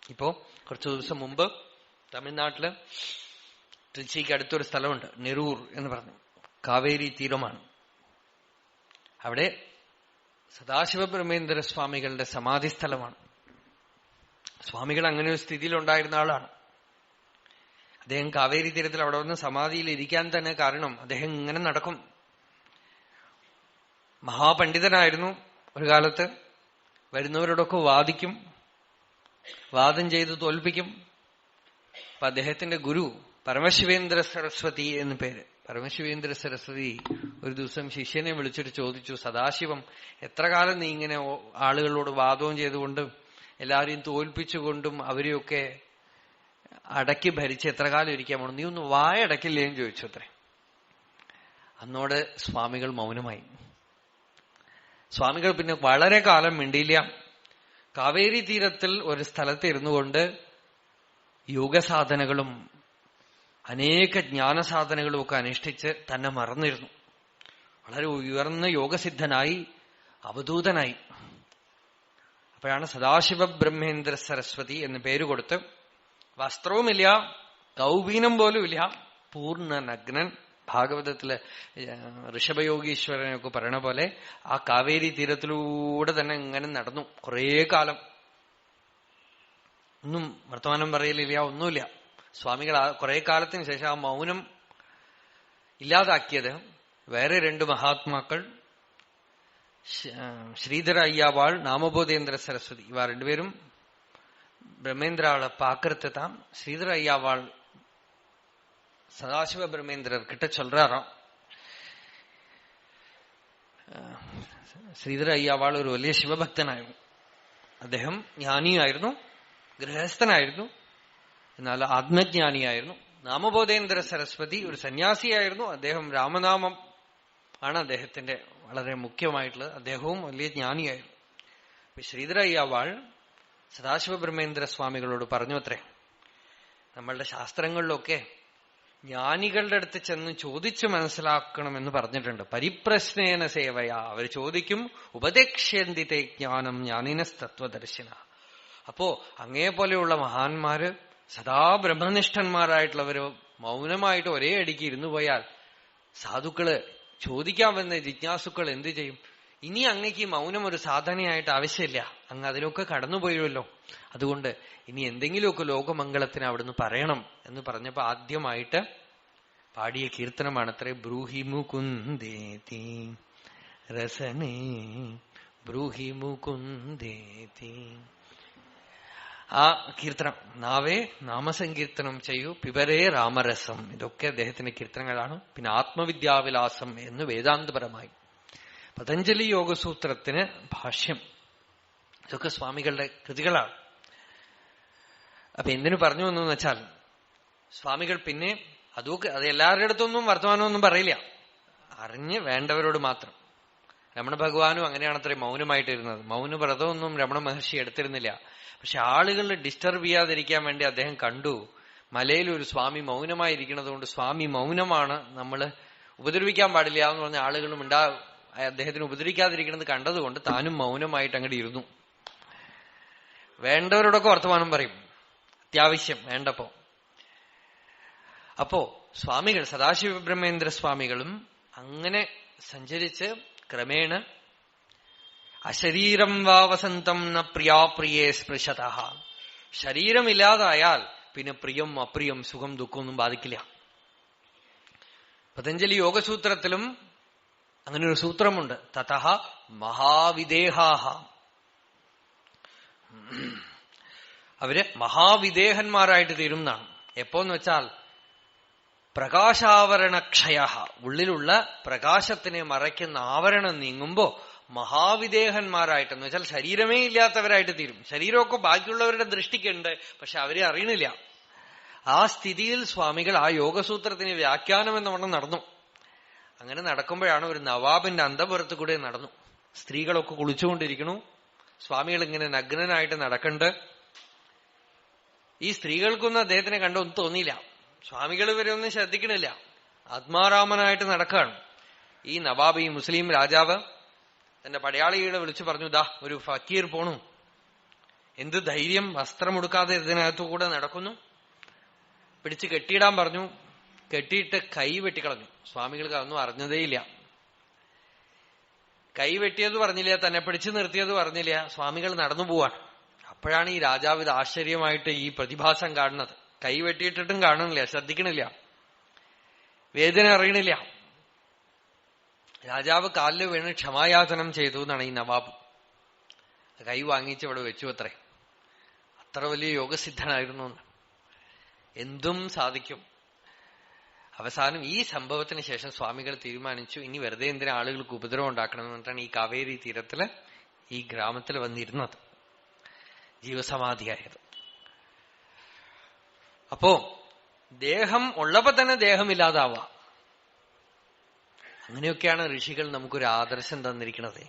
ഇപ്പോ കുറച്ചു ദിവസം മുമ്പ് തമിഴ്നാട്ടില് ട്രിച്ചിക്ക് അടുത്തൊരു സ്ഥലമുണ്ട്, നെരൂർ എന്ന് പറഞ്ഞു. കാവേരി തീരമാണ്. അവിടെ സദാശിവ ബ്രഹ്മേന്ദ്ര സ്വാമികളുടെ സമാധി സ്ഥലമാണ്. സ്വാമികൾ അങ്ങനെ ഒരു സ്ഥിതിയിലുണ്ടായിരുന്ന ആളാണ്. അദ്ദേഹം കാവേരി തീരത്തിൽ അവിടെ വന്ന് സമാധിയിൽ ഇരിക്കാൻ തന്നെ കാരണം അദ്ദേഹം ഇങ്ങനെ നടക്കും. മഹാപണ്ഡിതനായിരുന്നു. ഒരു കാലത്ത് വരുന്നവരോടൊക്കെ വാദിക്കും, വാദം ചെയ്ത് തോൽപ്പിക്കും. അപ്പൊ അദ്ദേഹത്തിന്റെ ഗുരു പരമശിവേന്ദ്ര സരസ്വതി എന്ന് പേര്. പരമശിവേന്ദ്ര സരസ്വതി ഒരു ദിവസം ശിഷ്യനെ വിളിച്ചിട്ട് ചോദിച്ചു, സദാശിവം, എത്ര കാലം നീ ഇങ്ങനെ ആളുകളോട് വാദവും ചെയ്തുകൊണ്ടും എല്ലാവരെയും തോൽപ്പിച്ചുകൊണ്ടും അവരെയൊക്കെ അടക്കി ഭരിച്ച് എത്ര കാലം ഇരിക്കാൻ പോണം, നീ ഒന്ന് വായടക്കില്ലേന്ന് ചോദിച്ചു അത്രേ. അന്നോട് സ്വാമികൾ മൗനമായി. സ്വാമികൾ പിന്നെ വളരെ കാലം മിണ്ടിയില്ല. കാവേരി തീരത്തിൽ ഒരു സ്ഥലത്ത് ഇരുന്നു കൊണ്ട് യോഗസാധനകളും അനേക ജ്ഞാനസാധനകളും ഒക്കെ അനുഷ്ഠിച്ച് തന്നെ മറന്നിരുന്നു. വളരെ ഉയർന്ന യോഗസിദ്ധനായി അവധൂതനായി. അപ്പോഴാണ് സദാശിവ ബ്രഹ്മേന്ദ്ര സരസ്വതി എന്ന് പേര് കൊടുത്ത്, വസ്ത്രവുമില്ല, കൗപീനം പോലും ഇല്ല, പൂർണ്ണ നഗ്നൻ. ഭാഗവതത്തില് ഋഷഭയോഗീശ്വരനൊക്കെ പറയണ പോലെ ആ കാവേരി തീരത്തിലൂടെ തന്നെ ഇങ്ങനെ നടന്നു കുറേ കാലം. ഒന്നും വർത്തമാനം പറയലില്ല, ഒന്നുമില്ല. സ്വാമികൾ കുറെ കാലത്തിന് ശേഷം ആ മൗനം ഇല്ലാതാക്കിയത് വേറെ രണ്ട് മഹാത്മാക്കൾ, ശ്രീധര അയ്യാവാൾ, നാമബോധേന്ദ്ര സരസ്വതി. ഇവ രണ്ടുപേരും பிரம்மேந்திராவை பாக்குறது தான். ஸ்ரீதர ஐயாவாள் சதாசிவ பிரம்மேந்திரர் கிட்ட சொல்றாராம், ശ്രീധര അയ്യാവാൾ ഒരു വലിയ ശിവഭക്തനായിരുന്നു. അദ്ദേഹം ജ്ഞാനിയായിരുന്നു, ഗൃഹസ്ഥനായിരുന്നു, എന്നാൽ ആത്മജ്ഞാനിയായിരുന്നു. നാമബോധേന്ദ്ര സരസ്വതി ഒരു സന്യാസിയായിരുന്നു. അദ്ദേഹം രാമനാമം ആണ് അദ്ദേഹത്തിന്റെ വളരെ മുഖ്യമായിട്ടുള്ളത്. അദ്ദേഹവും വലിയ ജ്ഞാനിയായിരുന്നു. ശ്രീധര അയ്യാവാൾ സദാശിവ ബ്രഹ്മേന്ദ്ര സ്വാമികളോട് പറഞ്ഞു അത്രേ, നമ്മളുടെ ശാസ്ത്രങ്ങളിലൊക്കെ ജ്ഞാനികളുടെ അടുത്ത് ചെന്ന് ചോദിച്ചു മനസ്സിലാക്കണമെന്ന് പറഞ്ഞിട്ടുണ്ട്. പരിപ്രശ്നേന സേവയാ, അവർ ചോദിക്കും, ഉപദേക്ഷ്യന്തിത്തെ ജ്ഞാനം ജ്ഞാനിനസ്തത്വദർശിന. അപ്പോ അങ്ങേപോലെയുള്ള മഹാന്മാര്, സദാ ബ്രഹ്മനിഷ്ഠന്മാരായിട്ടുള്ളവര് മൗനമായിട്ട് ഒരേ അടിക്ക് ഇരുന്നു പോയാൽ സാധുക്കള് ചോദിക്കാമെന്ന ജിജ്ഞാസുക്കൾ എന്തു ചെയ്യും? ഇനി അങ്ങേക്ക് മൗനം ഒരു സാധനയായിട്ട് ആവശ്യമില്ല, അങ്ങ് അതിലൊക്കെ കടന്നുപോയല്ലോ. അതുകൊണ്ട് ഇനി എന്തെങ്കിലുമൊക്കെ ലോകമംഗളത്തിന് അവിടുന്ന് പറയണം എന്ന് പറഞ്ഞപ്പോ ആദ്യമായിട്ട് പാടിയ കീർത്തനമാണത്രേ ബ്രൂഹി മുകുന്ദേതി രസനേ ബ്രൂഹി മുകുന്ദേതി. ആ കീർത്തനം, നാവേ നാമസങ്കീർത്തനം ചെയ്യൂ, പിബരേ രാമരസം, ഇതൊക്കെ അദ്ദേഹത്തിന്റെ കീർത്തനങ്ങളാണ്. പിന്നെ ആത്മവിദ്യാവിലാസം എന്ന് വേദാന്തപരമായി പതഞ്ജലി യോഗസൂത്രത്തിന് ഭാഷ്യം, ഇതൊക്കെ സ്വാമികളുടെ കൃതികളാണ്. അപ്പൊ എന്തിനു പറഞ്ഞു എന്ന് വെച്ചാൽ, സ്വാമികൾ പിന്നെ അതൊക്കെ അത് എല്ലാവരുടെ അടുത്തൊന്നും വർത്തമാനമൊന്നും പറയില്ല, അറിഞ്ഞ് വേണ്ടവരോട് മാത്രം. രമണ ഭഗവാനും അങ്ങനെയാണത്രേ മൗനമായിട്ടിരുന്നത്. മൗനവ്രതമൊന്നും രമണ മഹർഷി എടുത്തിരുന്നില്ല. പക്ഷെ ആളുകളെ ഡിസ്റ്റർബ് ചെയ്യാതിരിക്കാൻ വേണ്ടി അദ്ദേഹം കണ്ടു, മലയിൽ ഒരു സ്വാമി മൗനമായിരിക്കുന്നത് കൊണ്ട് സ്വാമി മൗനമാണ്, നമ്മള് ഉപദ്രവിക്കാൻ പാടില്ല എന്ന് പറഞ്ഞ ആളുകളും അദ്ദേഹത്തിന് ഉപദ്രവിക്കാതിരിക്കുന്നത് കണ്ടതുകൊണ്ട് താനും മൗനമായിട്ട് അങ്ങോട്ട് ഇരുന്നു. വേണ്ടവരോടൊക്കെ വർത്തമാനം പറയും അത്യാവശ്യം വേണ്ടപ്പോ. അപ്പോ സ്വാമികൾ സദാശിവ ബ്രഹ്മേന്ദ്ര സ്വാമികളും അങ്ങനെ സഞ്ചരിച്ച് ക്രമേണ അശരീരം വാ വസന്തം ന പ്രിയാപ്രിയേ സ്പൃശത. ശരീരമില്ലാതായാൽ പിന്നെ പ്രിയം അപ്രിയം സുഖം ദുഃഖമൊന്നും ബാധിക്കില്ല. പതഞ്ജലി യോഗസൂത്രത്തിലും അങ്ങനെ ഒരു സൂത്രമുണ്ട്, തതഃ മഹാവിദേഹാഹ. അവര് മഹാവിദേഹന്മാരായിട്ട് തീരും എന്നാണ്. എപ്പോന്ന് വെച്ചാൽ പ്രകാശാവരണക്ഷയ, ഉള്ളിലുള്ള പ്രകാശത്തിനെ മറയ്ക്കുന്ന ആവരണം നീങ്ങുമ്പോ മഹാവിദേഹന്മാരായിട്ടെന്ന് വെച്ചാൽ ശരീരമേ ഇല്ലാത്തവരായിട്ട് തീരും. ശരീരമൊക്കെ ബാക്കിയുള്ളവരുടെ ദൃഷ്ടിക്കുണ്ട്, പക്ഷെ അവരെ അറിയണില്ല. ആ സ്ഥിതിയിൽ സ്വാമികൾ ആ യോഗസൂത്രത്തിന് വ്യാഖ്യാനം എന്നവണ്ണം നടന്നു. അങ്ങനെ നടക്കുമ്പോഴാണ് ഒരു നവാബിന്റെ അന്തപുരത്ത് കൂടെ നടന്നു. സ്ത്രീകളൊക്കെ കുളിച്ചുകൊണ്ടിരിക്കണു, സ്വാമികൾ ഇങ്ങനെ നഗ്നനായിട്ട് നടക്കണ്ട്. ഈ സ്ത്രീകൾക്കൊന്നും അദ്ദേഹത്തിനെ കണ്ടൊന്നും തോന്നിയില്ല. സ്വാമികൾ ഇവരെ ഒന്നും ശ്രദ്ധിക്കണില്ല, ആത്മാരാമനായിട്ട് നടക്കുകയാണ്. ഈ നവാബ്, ഈ മുസ്ലിം രാജാവ് തന്റെ പടയാളികളെ വിളിച്ചു പറഞ്ഞു, ദാ ഒരു ഫക്കീർ പോണു, എന്ത് ധൈര്യം! വസ്ത്രമുടുക്കാതെ ഇതിനകത്തു കൂടെ നടക്കുന്നു. പിടിച്ച് കെട്ടിയിടാൻ പറഞ്ഞു. കെട്ടിയിട്ട് കൈ വെട്ടിക്കളഞ്ഞു. സ്വാമികൾക്ക് അതൊന്നും അറിഞ്ഞതേയില്ല. കൈ വെട്ടിയത് പറഞ്ഞില്ല, തന്നെ പിടിച്ചു നിർത്തിയത് പറഞ്ഞില്ല. സ്വാമികൾ നടന്നു പോവാണ്. അപ്പോഴാണ് ഈ രാജാവ് ഇത് ആശ്ചര്യമായിട്ട് ഈ പ്രതിഭാസം കാണുന്നത്. കൈ വെട്ടിയിട്ടിട്ടും കാണുന്നില്ല, ശ്രദ്ധിക്കണില്ല, വേദന അറിയണില്ല. രാജാവ് കാലിൽ വീണ് ക്ഷമായാചനം ചെയ്തു എന്നാണ് ഈ നവാബ്. കൈ വാങ്ങിച്ച് ഇവിടെ വെച്ചു അത്രേ. അത്ര വലിയ യോഗസിദ്ധനായിരുന്നു. എന്തും സാധിക്കും. അവസാനം ഈ സംഭവത്തിന് ശേഷം സ്വാമികൾ തീരുമാനിച്ചു, ഇനി വെറുതെ എന്തിനാ ആളുകൾക്ക് ഉപദ്രവം ഉണ്ടാക്കണമെന്ന് പറഞ്ഞിട്ടാണ് ഈ കാവേരി തീരത്തില് ഈ ഗ്രാമത്തിൽ വന്നിരുന്നത്, ജീവസമാധിയായത്. അപ്പോ ദേഹം ഉള്ളപ്പോ തന്നെ ദേഹമില്ലാതാവാം. അങ്ങനെയൊക്കെയാണ് ഋഷികൾ നമുക്കൊരു ആദർശം തന്നിരിക്കണത്.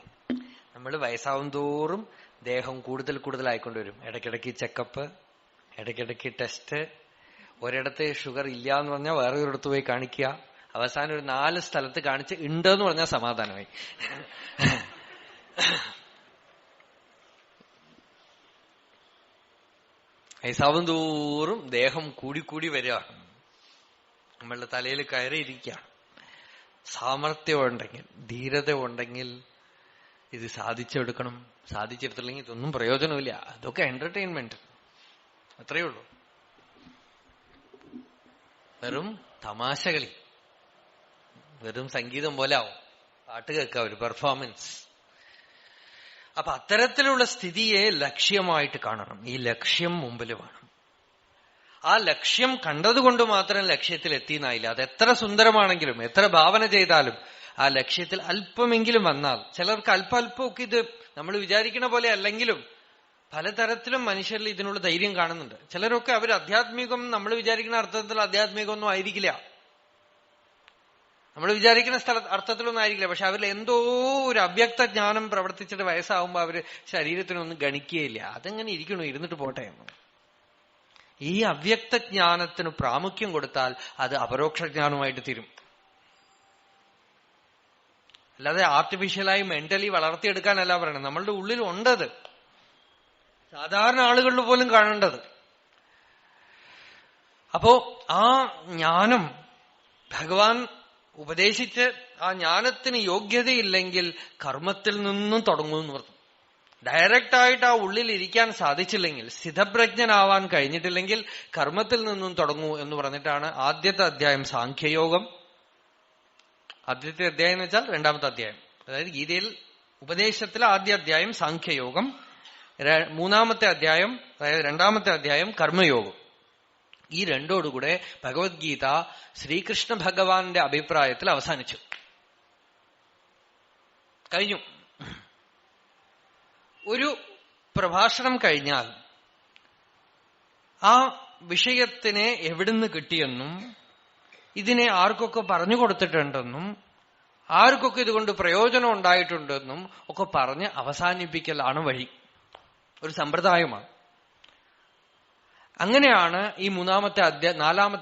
നമ്മൾ വയസ്സാവും തോറും ദേഹം കൂടുതൽ കൂടുതലായിക്കൊണ്ടുവരും. ഇടയ്ക്കിടയ്ക്ക് ചെക്കപ്പ്, ഇടയ്ക്കിടയ്ക്ക് ടെസ്റ്റ്. ഒരിടത്ത് ഷുഗർ ഇല്ല എന്ന് പറഞ്ഞാൽ വേറെ ഒരിടത്ത് പോയി കാണിക്കുക. അവസാനം ഒരു 4 സ്ഥലത്ത് കാണിച്ച് ഉണ്ടെന്ന് പറഞ്ഞാൽ സമാധാനമായി. വയസ്സാവും തോറും ദേഹം കൂടിക്കൂടി വരിക. നമ്മളുടെ തലയിൽ കയറിയിരിക്കുകയാണ്. സാമർത്ഥ്യം ഉണ്ടെങ്കിൽ, ധീരത ഉണ്ടെങ്കിൽ ഇത് സാധിച്ചെടുക്കണം. സാധിച്ചെടുത്തില്ലെങ്കിൽ ഇതൊന്നും പ്രയോജനമില്ല. അതൊക്കെ എന്റർടൈൻമെന്റ്, അത്രയേ ഉള്ളൂ. വെറും തമാശകളി, വെറും സംഗീതം പോലെ ആവും. പാട്ട് കേൾക്കാം, ഒരു പെർഫോമൻസ്. അപ്പൊ അത്തരത്തിലുള്ള സ്ഥിതിയെ ലക്ഷ്യമായിട്ട് കാണണം. ഈ ലക്ഷ്യം മുമ്പിൽ വേണം. ആ ലക്ഷ്യം കണ്ടതുകൊണ്ട് മാത്രം ലക്ഷ്യത്തിൽ എത്തിയെന്നായില്ല. അത് എത്ര സുന്ദരമാണെങ്കിലും, എത്ര ഭാവന ചെയ്താലും ആ ലക്ഷ്യത്തിൽ അല്പമെങ്കിലും വന്നാൽ, ചിലർക്ക് അല്പമൊക്കെ ഇത് നമ്മൾ വിചാരിക്കണ പോലെ അല്ലെങ്കിലും പലതരത്തിലും മനുഷ്യരിൽ ഇതിനുള്ള ധൈര്യം കാണുന്നുണ്ട്. ചിലരൊക്കെ അവർ ആധ്യാത്മികം നമ്മൾ വിചാരിക്കുന്ന അർത്ഥത്തിൽ ആധ്യാത്മികമൊന്നും ആയിരിക്കില്ല, നമ്മൾ വിചാരിക്കുന്ന അർത്ഥത്തിലൊന്നും ആയിരിക്കില്ല. പക്ഷെ അവരിൽ എന്തോ ഒരു അവ്യക്ത ജ്ഞാനം പ്രവർത്തിച്ചിട്ട് വയസ്സാവുമ്പോ അവര് ശരീരത്തിനൊന്നും ഗണിക്കുകയില്ല. അതെങ്ങനെ ഇരിക്കണു, ഇരുന്നിട്ട് പോട്ടെ എന്ന്. ഈ അവ്യക്ത ജ്ഞാനത്തിന് പ്രാമുഖ്യം കൊടുത്താൽ അത് അപരോക്ഷ ജ്ഞാനമായിട്ട് തീരും. അല്ലാതെ ആർട്ടിഫിഷ്യലായി മെന്റലി വളർത്തിയെടുക്കാനല്ല പറയണത്. നമ്മളുടെ ഉള്ളിൽ ഉണ്ടത്, സാധാരണ ആളുകളിൽ പോലും കാണേണ്ടത്. അപ്പോ ആ ജ്ഞാനം ഭഗവാൻ ഉപദേശിച്ച് ആ ജ്ഞാനത്തിന് യോഗ്യതയില്ലെങ്കിൽ കർമ്മത്തിൽ നിന്നും തുടങ്ങുമെന്ന് പറഞ്ഞു. ഡയറക്റ്റായിട്ട് ആ ഉള്ളിൽ ഇരിക്കാൻ സാധിച്ചില്ലെങ്കിൽ, സ്ഥിതപ്രജ്ഞനാവാൻ കഴിഞ്ഞിട്ടില്ലെങ്കിൽ കർമ്മത്തിൽ നിന്നും തുടങ്ങൂ എന്ന് പറഞ്ഞിട്ടാണ് ആദ്യത്തെ അധ്യായം സാഖ്യയോഗം. ആദ്യത്തെ അധ്യായം എന്ന് വെച്ചാൽ 2ാമത്തെ അധ്യായം. അതായത് ഗീതയിൽ ഉപദേശത്തിലെ ആദ്യ അധ്യായം സാഖ്യയോഗം, 3ാമത്തെ അധ്യായം അതായത് 2ാമത്തെ അധ്യായം കർമ്മയോഗം. ഈ രണ്ടോടുകൂടെ ഭഗവത്ഗീത ശ്രീകൃഷ്ണ ഭഗവാന്റെ അഭിപ്രായത്തിൽ അവസാനിച്ചു, കഴിഞ്ഞു. ഒരു പ്രഭാഷണം കഴിഞ്ഞാൽ ആ വിഷയത്തിനെ എവിടുന്ന് കിട്ടിയെന്നും ഇതിനെ ആർക്കൊക്കെ പറഞ്ഞു കൊടുത്തിട്ടുണ്ടെന്നും ആർക്കൊക്കെ ഇതുകൊണ്ട് പ്രയോജനം ഉണ്ടായിട്ടുണ്ടെന്നും ഒക്കെ പറഞ്ഞ് അവസാനിപ്പിക്കലാണ് വഴി. ഒരു സമ്പ്രദായമാണ്. അങ്ങനെയാണ് ഈ 4ാമത്തെ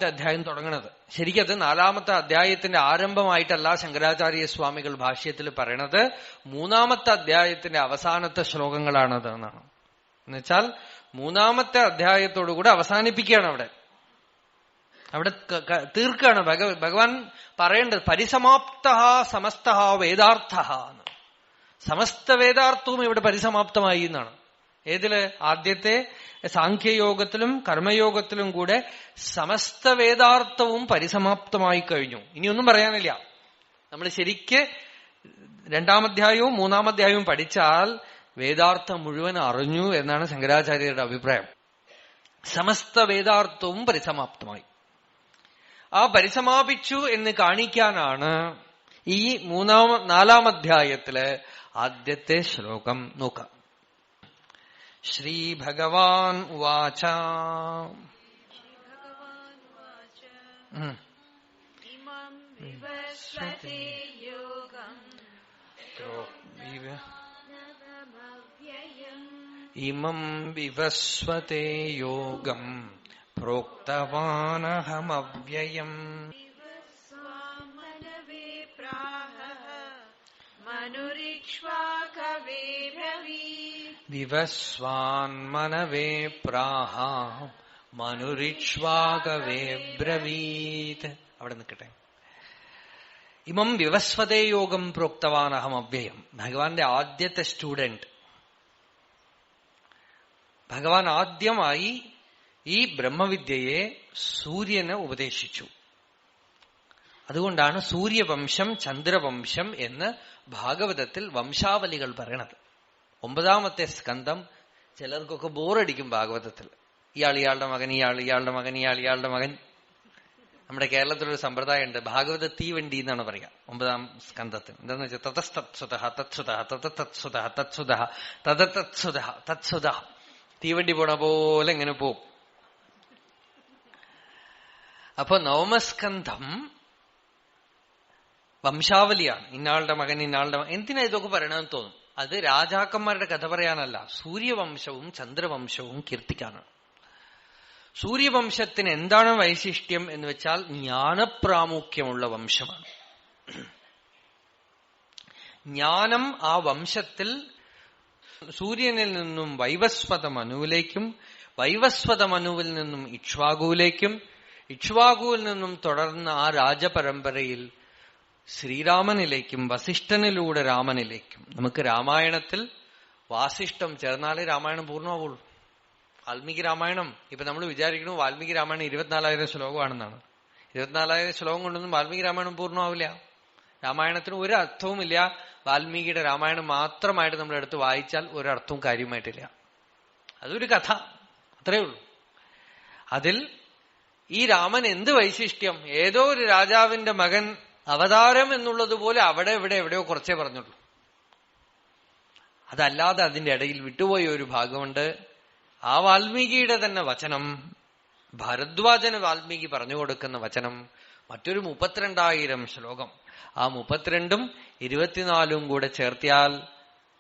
അധ്യായം തുടങ്ങുന്നത്. ശരിക്കത് 4ാമത്തെ അധ്യായത്തിന്റെ ആരംഭമായിട്ടല്ല ശങ്കരാചാര്യ സ്വാമികൾ ഭാഷ്യത്തിൽ പറയണത്, 3ാമത്തെ അധ്യായത്തിന്റെ അവസാനത്തെ ശ്ലോകങ്ങളാണത് എന്നാണ്. എന്നുവെച്ചാൽ 3ാമത്തെ അധ്യായത്തോടുകൂടെ അവസാനിപ്പിക്കുകയാണ്. അവിടെ തീർക്കുകയാണ്. ഭഗവാൻ പറയേണ്ടത് പരിസമാപ്ത സമസ്ത വേദാർത്ഥ എന്ന്. സമസ്ത വേദാർത്ഥവും ഇവിടെ പരിസമാപ്തമായി എന്നാണ്. ഏതില്? ആദ്യത്തെ സാഖ്യയോഗത്തിലും കർമ്മയോഗത്തിലും കൂടെ സമസ്ത വേദാർത്ഥവും പരിസമാപ്തമായി കഴിഞ്ഞു. ഇനിയൊന്നും പറയാനില്ല. നമ്മൾ ശരിക്ക് 2ാം അധ്യായവും 3ാം അധ്യായവും പഠിച്ചാൽ വേദാർത്ഥം മുഴുവൻ അറിഞ്ഞു എന്നാണ് ശങ്കരാചാര്യരുടെ അഭിപ്രായം. സമസ്ത വേദാർത്ഥവും പരിസമാപ്തമായി. ആ പരിസമാപിച്ചു എന്ന് കാണിക്കാനാണ് ഈ 4ാം അധ്യായത്തിലെ ആദ്യത്തെ ശ്ലോകം. നോക്കാം. ശ്രീ ഭഗവാൻ ഉവാച ഇമം വിവസ്വതേ യോഗം പ്രോക്തവാനഹമവ്യയം മനുരിക്ഷ്വാകവേ ബ്രവീത് വിവസ്വാൻമനവേ പ്രാഹ മനുരിക്ഷ്വാകവേ ബ്രവീത്. അവിടെ നിൽക്കട്ടെ. ഇമം വിവസ്വതേ യോഗം പ്രോക്തവാനഹം അവ്യയം. ഭഗവാന്റെ ആദ്യത്തെ സ്റ്റുഡന്റ്. ഭഗവാൻ ആദ്യമായി ഈ ബ്രഹ്മവിദ്യയെ സൂര്യന് ഉപദേശിച്ചു. അതുകൊണ്ടാണ് സൂര്യവംശം ചന്ദ്രവംശം എന്ന് ഭാഗവതത്തിൽ വംശാവലികൾ പറയണത്. 9ാമത്തെ സ്കന്ധം ചിലർക്കൊക്കെ ബോറടിക്കും ഭാഗവതത്തിൽ. ഇയാളുടെ മകൻ, ഇയാളുടെ മകൻ, ഇയാളുടെ മകൻ. നമ്മുടെ കേരളത്തിലൊരു സമ്പ്രദായമുണ്ട്, ഭാഗവത തീവണ്ടി എന്നാണ് പറയാ 9ാം സ്കന്ധത്തിന്. എന്താന്ന് വെച്ചാൽ തതസ്തത്സുത തത്സുത തതതത്സുത തത്സുത തതതത്സുത തത്സുത. തീവണ്ടി പോണ പോലെ ഇങ്ങനെ പോവും. അപ്പൊ 9ാം വംശാവലിയാണ്. ഇന്നാളുടെ മകൻ, ഇന്നാളുടെ മകൻ. എന്തിനാ ഇതൊക്കെ പറയണമെന്ന് തോന്നും. അത് രാജാക്കന്മാരുടെ കഥ പറയാനല്ല, സൂര്യവംശവും ചന്ദ്രവംശവും കീർത്തിക്കാനാണ്. സൂര്യവംശത്തിന് എന്താണ് വൈശിഷ്ട്യം എന്ന് വെച്ചാൽ ജ്ഞാനപ്രാമുഖ്യമുള്ള വംശമാണ്. ജ്ഞാനം ആ വംശത്തിൽ സൂര്യനിൽ നിന്നും വൈവസ്വത മനുവിലേക്കും, വൈവസ്വത മനുവിൽ നിന്നും ഇക്ഷ്വാകുവിലേക്കും, ഇക്ഷ്വാകുവിൽ നിന്നും തുടർന്ന് ആ രാജപരമ്പരയിൽ ശ്രീരാമനിലേക്കും, വസിഷ്ഠനിലൂടെ രാമനിലേക്കും. നമുക്ക് രാമായണത്തിൽ വാസിഷ്ഠം ചേർന്നാലേ രാമായണം പൂർണ്ണമാവുള്ളൂ. വാൽമീകി രാമായണം ഇപ്പൊ നമ്മൾ വിചാരിക്കണം വാൽമീകി രാമായണം 24,000 ശ്ലോകമാണെന്നാണ്. 24,000 ശ്ലോകം കൊണ്ടൊന്നും വാൽമീകി രാമായണം പൂർണ്ണമാവില്ല. രാമായണത്തിന് ഒരു അർത്ഥവുമില്ല. വാൽമീകിയുടെ രാമായണം മാത്രമായിട്ട് നമ്മൾ എടുത്ത് വായിച്ചാൽ ഒരർത്ഥവും കാര്യമായിട്ടില്ല. അതൊരു കഥ, അത്രയേ ഉള്ളൂ. അതിൽ ഈ രാമൻ എന്ത് വൈശിഷ്ട്യം? ഏതോ ഒരു രാജാവിന്റെ മകൻ അവതാരം എന്നുള്ളതുപോലെ അവിടെ ഇവിടെ എവിടെയോ കുറച്ചേ പറഞ്ഞുള്ളൂ. അതല്ലാതെ അതിന്റെ ഇടയിൽ വിട്ടുപോയ ഒരു ഭാഗമുണ്ട്. ആ വാൽമീകിയുടെ തന്നെ വചനം, ഭരദ്വാജന് വാൽമീകി പറഞ്ഞു കൊടുക്കുന്ന വചനം, മറ്റൊരു 32,000 ശ്ലോകം. ആ 32ഉം 24ഉം കൂടെ ചേർത്തിയാൽ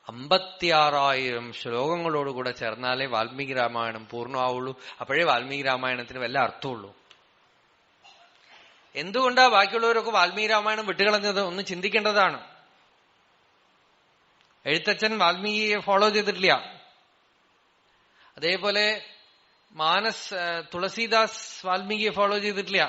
56,000 ശ്ലോകങ്ങളോടുകൂടെ ചേർന്നാലേ വാൽമീകി രാമായണം പൂർണ്ണമാവുള്ളൂ. അപ്പോഴേ വാൽമീകി രാമായണത്തിന് വല്ല അർത്ഥമുള്ളൂ. എന്തുകൊണ്ടാ ബാക്കിയുള്ളവരൊക്കെ വാൽമീകി രാമായണം വിട്ടുകളഞ്ഞത്? ഒന്ന് ചിന്തിക്കേണ്ടതാണ്. എഴുത്തച്ഛൻ വാൽമീകിയെ ഫോളോ ചെയ്തിട്ടില്ല. അതേപോലെ തുളസീദാസ് വാൽമീകിയെ ഫോളോ ചെയ്തിട്ടില്ല.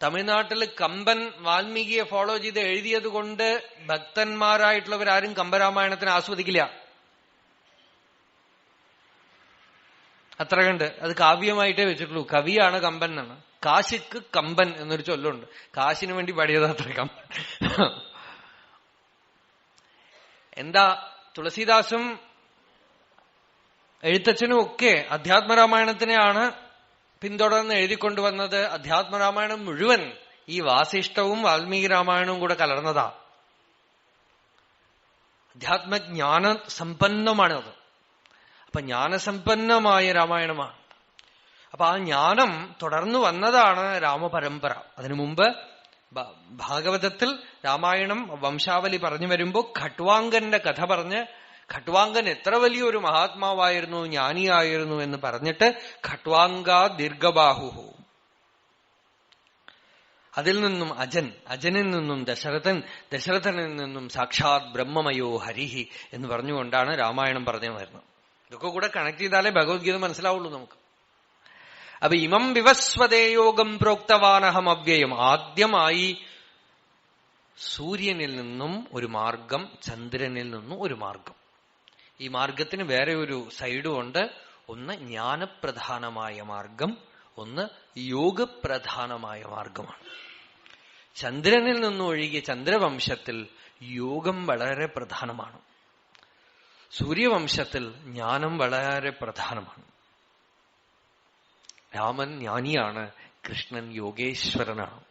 തമിഴ്നാട്ടിൽ കമ്പൻ വാൽമീകിയെ ഫോളോ ചെയ്ത് എഴുതിയത് കൊണ്ട് ഭക്തന്മാരായിട്ടുള്ളവരാരും കമ്പരാമായണത്തിന് ആസ്വദിക്കില്ല. അത്ര കണ്ട് അത് കാവ്യമായിട്ടേ വെച്ചിട്ടുള്ളൂ. കവിയാണ് കമ്പൻ എന്നാണ്. കാശിക്ക് കമ്പൻ എന്നൊരു ചൊല്ലുണ്ട്. കാശിന് വേണ്ടി പാടിയത് അത്ര കമ്പൻ. എന്താ തുളസീദാസും എഴുത്തച്ഛനും ഒക്കെ അധ്യാത്മരാമായണത്തിനെയാണ് പിന്തുടർന്ന് എഴുതിക്കൊണ്ടുവന്നത്. അധ്യാത്മരാമായണം മുഴുവൻ ഈ വാസിഷ്ഠവും വാൽമീകി രാമായണവും കൂടെ കലർന്നതാ. അധ്യാത്മജ്ഞാന സമ്പന്നമാണത്. അപ്പൊ ജ്ഞാനസമ്പന്നമായ രാമായണമാണ്. അപ്പൊ ആ ജ്ഞാനം തുടർന്നു വന്നതാണ് രാമപരമ്പര. അതിനു മുമ്പ് ഭാഗവതത്തിൽ രാമായണം വംശാവലി പറഞ്ഞു വരുമ്പോ ഖട്വാങ്കന്റെ കഥ പറഞ്ഞ്, ഖട്വാങ്കൻ എത്ര വലിയൊരു മഹാത്മാവായിരുന്നു, ജ്ഞാനിയായിരുന്നു എന്ന് പറഞ്ഞിട്ട് ഖട്വാങ്ക ദീർഘബാഹു, അതിൽ നിന്നും അജനിൽ നിന്നും ദശരഥനിൽ നിന്നും സാക്ഷാത് ബ്രഹ്മമയോ ഹരിഹി എന്ന് പറഞ്ഞുകൊണ്ടാണ് രാമായണം പറഞ്ഞു വരുന്നത്. ഇതൊക്കെ കൂടെ കണക്ട് ചെയ്താലേ ഭഗവത്ഗീത മനസ്സിലാവുള്ളൂ നമുക്ക്. അപ്പൊ ഇമം വിവസ്വതേയോഗം പ്രോക്തവാനഹം അവ്യയം. ആദ്യമായി സൂര്യനിൽ നിന്നും ഒരു മാർഗം, ചന്ദ്രനിൽ നിന്നും ഒരു മാർഗം. ഈ മാർഗത്തിന് വേറെ ഒരു സൈഡും ഉണ്ട്. ഒന്ന് ജ്ഞാനപ്രധാനമായ മാർഗം, ഒന്ന് യോഗപ്രധാനമായ മാർഗമാണ്. ചന്ദ്രനിൽ നിന്നും ഒഴികെ ചന്ദ്രവംശത്തിൽ യോഗം വളരെ പ്രധാനമാണ്. സൂര്യവംശത്തിൽ ജ്ഞാനം വളരെ പ്രധാനമാണ്. രാമൻ ജ്ഞാനിയാണ്, കൃഷ്ണൻ യോഗേശ്വരനാണ്.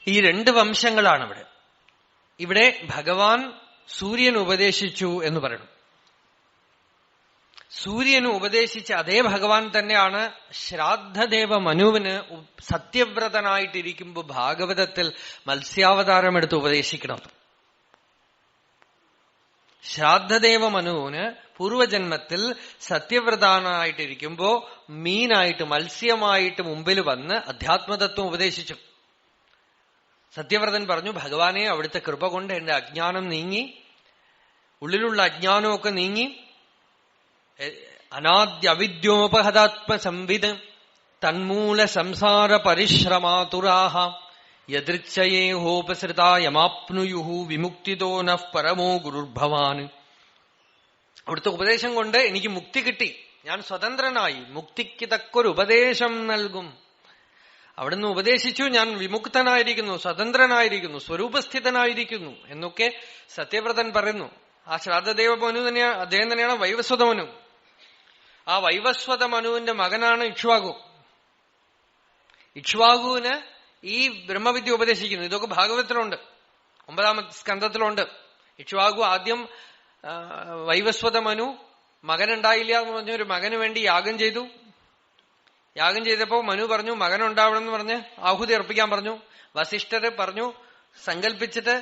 ഈ 2 വംശങ്ങളാണ് ഇവിടെ. ഇവിടെ ഭഗവാൻ സൂര്യൻ ഉപദേശിച്ചു എന്ന് പറയണം. സൂര്യന് ഉപദേശിച്ച അതേ ഭഗവാൻ തന്നെയാണ് ശ്രാദ്ധദേവ മനുവിന് സത്യവ്രതനായിട്ടിരിക്കുമ്പോ ഭാഗവതത്തിൽ മത്സ്യാവതാരം എടുത്ത് ഉപദേശിക്കണം. ശ്രാദ്ധദേവ മനുവിന് പൂർവജന്മത്തിൽ സത്യവ്രതനായിട്ടിരിക്കുമ്പോ മീനായിട്ട്, മത്സ്യമായിട്ട് മുമ്പിൽ വന്ന് അധ്യാത്മതത്വം ഉപദേശിച്ചു. സത്യവ്രതൻ പറഞ്ഞു, ഭഗവാനെ, അവിടുത്തെ കൃപ കൊണ്ട് എന്റെ അജ്ഞാനം നീങ്ങി, ഉള്ളിലുള്ള അജ്ഞാനമൊക്കെ നീങ്ങി, അനാദ്യ അവിദ്യോപഹതാത്മസംവിദ് തന്മൂല സംസാര പരിശ്രമാതുരാഹ യദൃച്ഛയേഹോപസൃതായമാപ്നുയുഹു വിമുക്തിതോ നഃ പരമോ ഗുരുർഭവാൻ. അവിടുത്തെ ഉപദേശം കൊണ്ട് എനിക്ക് മുക്തി കിട്ടി, ഞാൻ സ്വതന്ത്രനായി, മുക്തിക്ക് തക്കൊരു ഉപദേശം നൽകും. അവിടുന്ന് ഉപദേശിച്ചു, ഞാൻ വിമുക്തനായിരിക്കുന്നു, സ്വതന്ത്രനായിരിക്കുന്നു, സ്വരൂപസ്ഥിതനായിരിക്കുന്നു എന്നൊക്കെ സത്യവ്രതൻ പറയുന്നു. ആ ശ്രാദ്ധദേവ മനു തന്നെയാണ്, അദ്ദേഹം തന്നെയാണ് വൈവസ്വത മനു. ആ വൈവസ്വത മനുവിന്റെ മകനാണ് ഇക്ഷ്വാകു. ഇക്ഷ്വാകുവിന് ഈ ബ്രഹ്മവിദ്യ ഉപദേശിക്കുന്നു. ഇതൊക്കെ ഭാഗവതത്തിലുണ്ട്, 9ാം സ്കന്ധത്തിലുണ്ട്. ഇക്ഷ്വാകു ആദ്യം വൈവസ്വത മനു മകനുണ്ടായില്ല എന്ന് പറഞ്ഞ ഒരു മകന് വേണ്ടി യാഗം ചെയ്തു. യാഗം ചെയ്തപ്പോ മനു പറഞ്ഞു മകനുണ്ടാവണം എന്ന് പറഞ്ഞ് ആഹുതി അർപ്പിക്കാൻ പറഞ്ഞു. വസിഷ്ഠര് പറഞ്ഞു സങ്കല്പിച്ചിട്ട്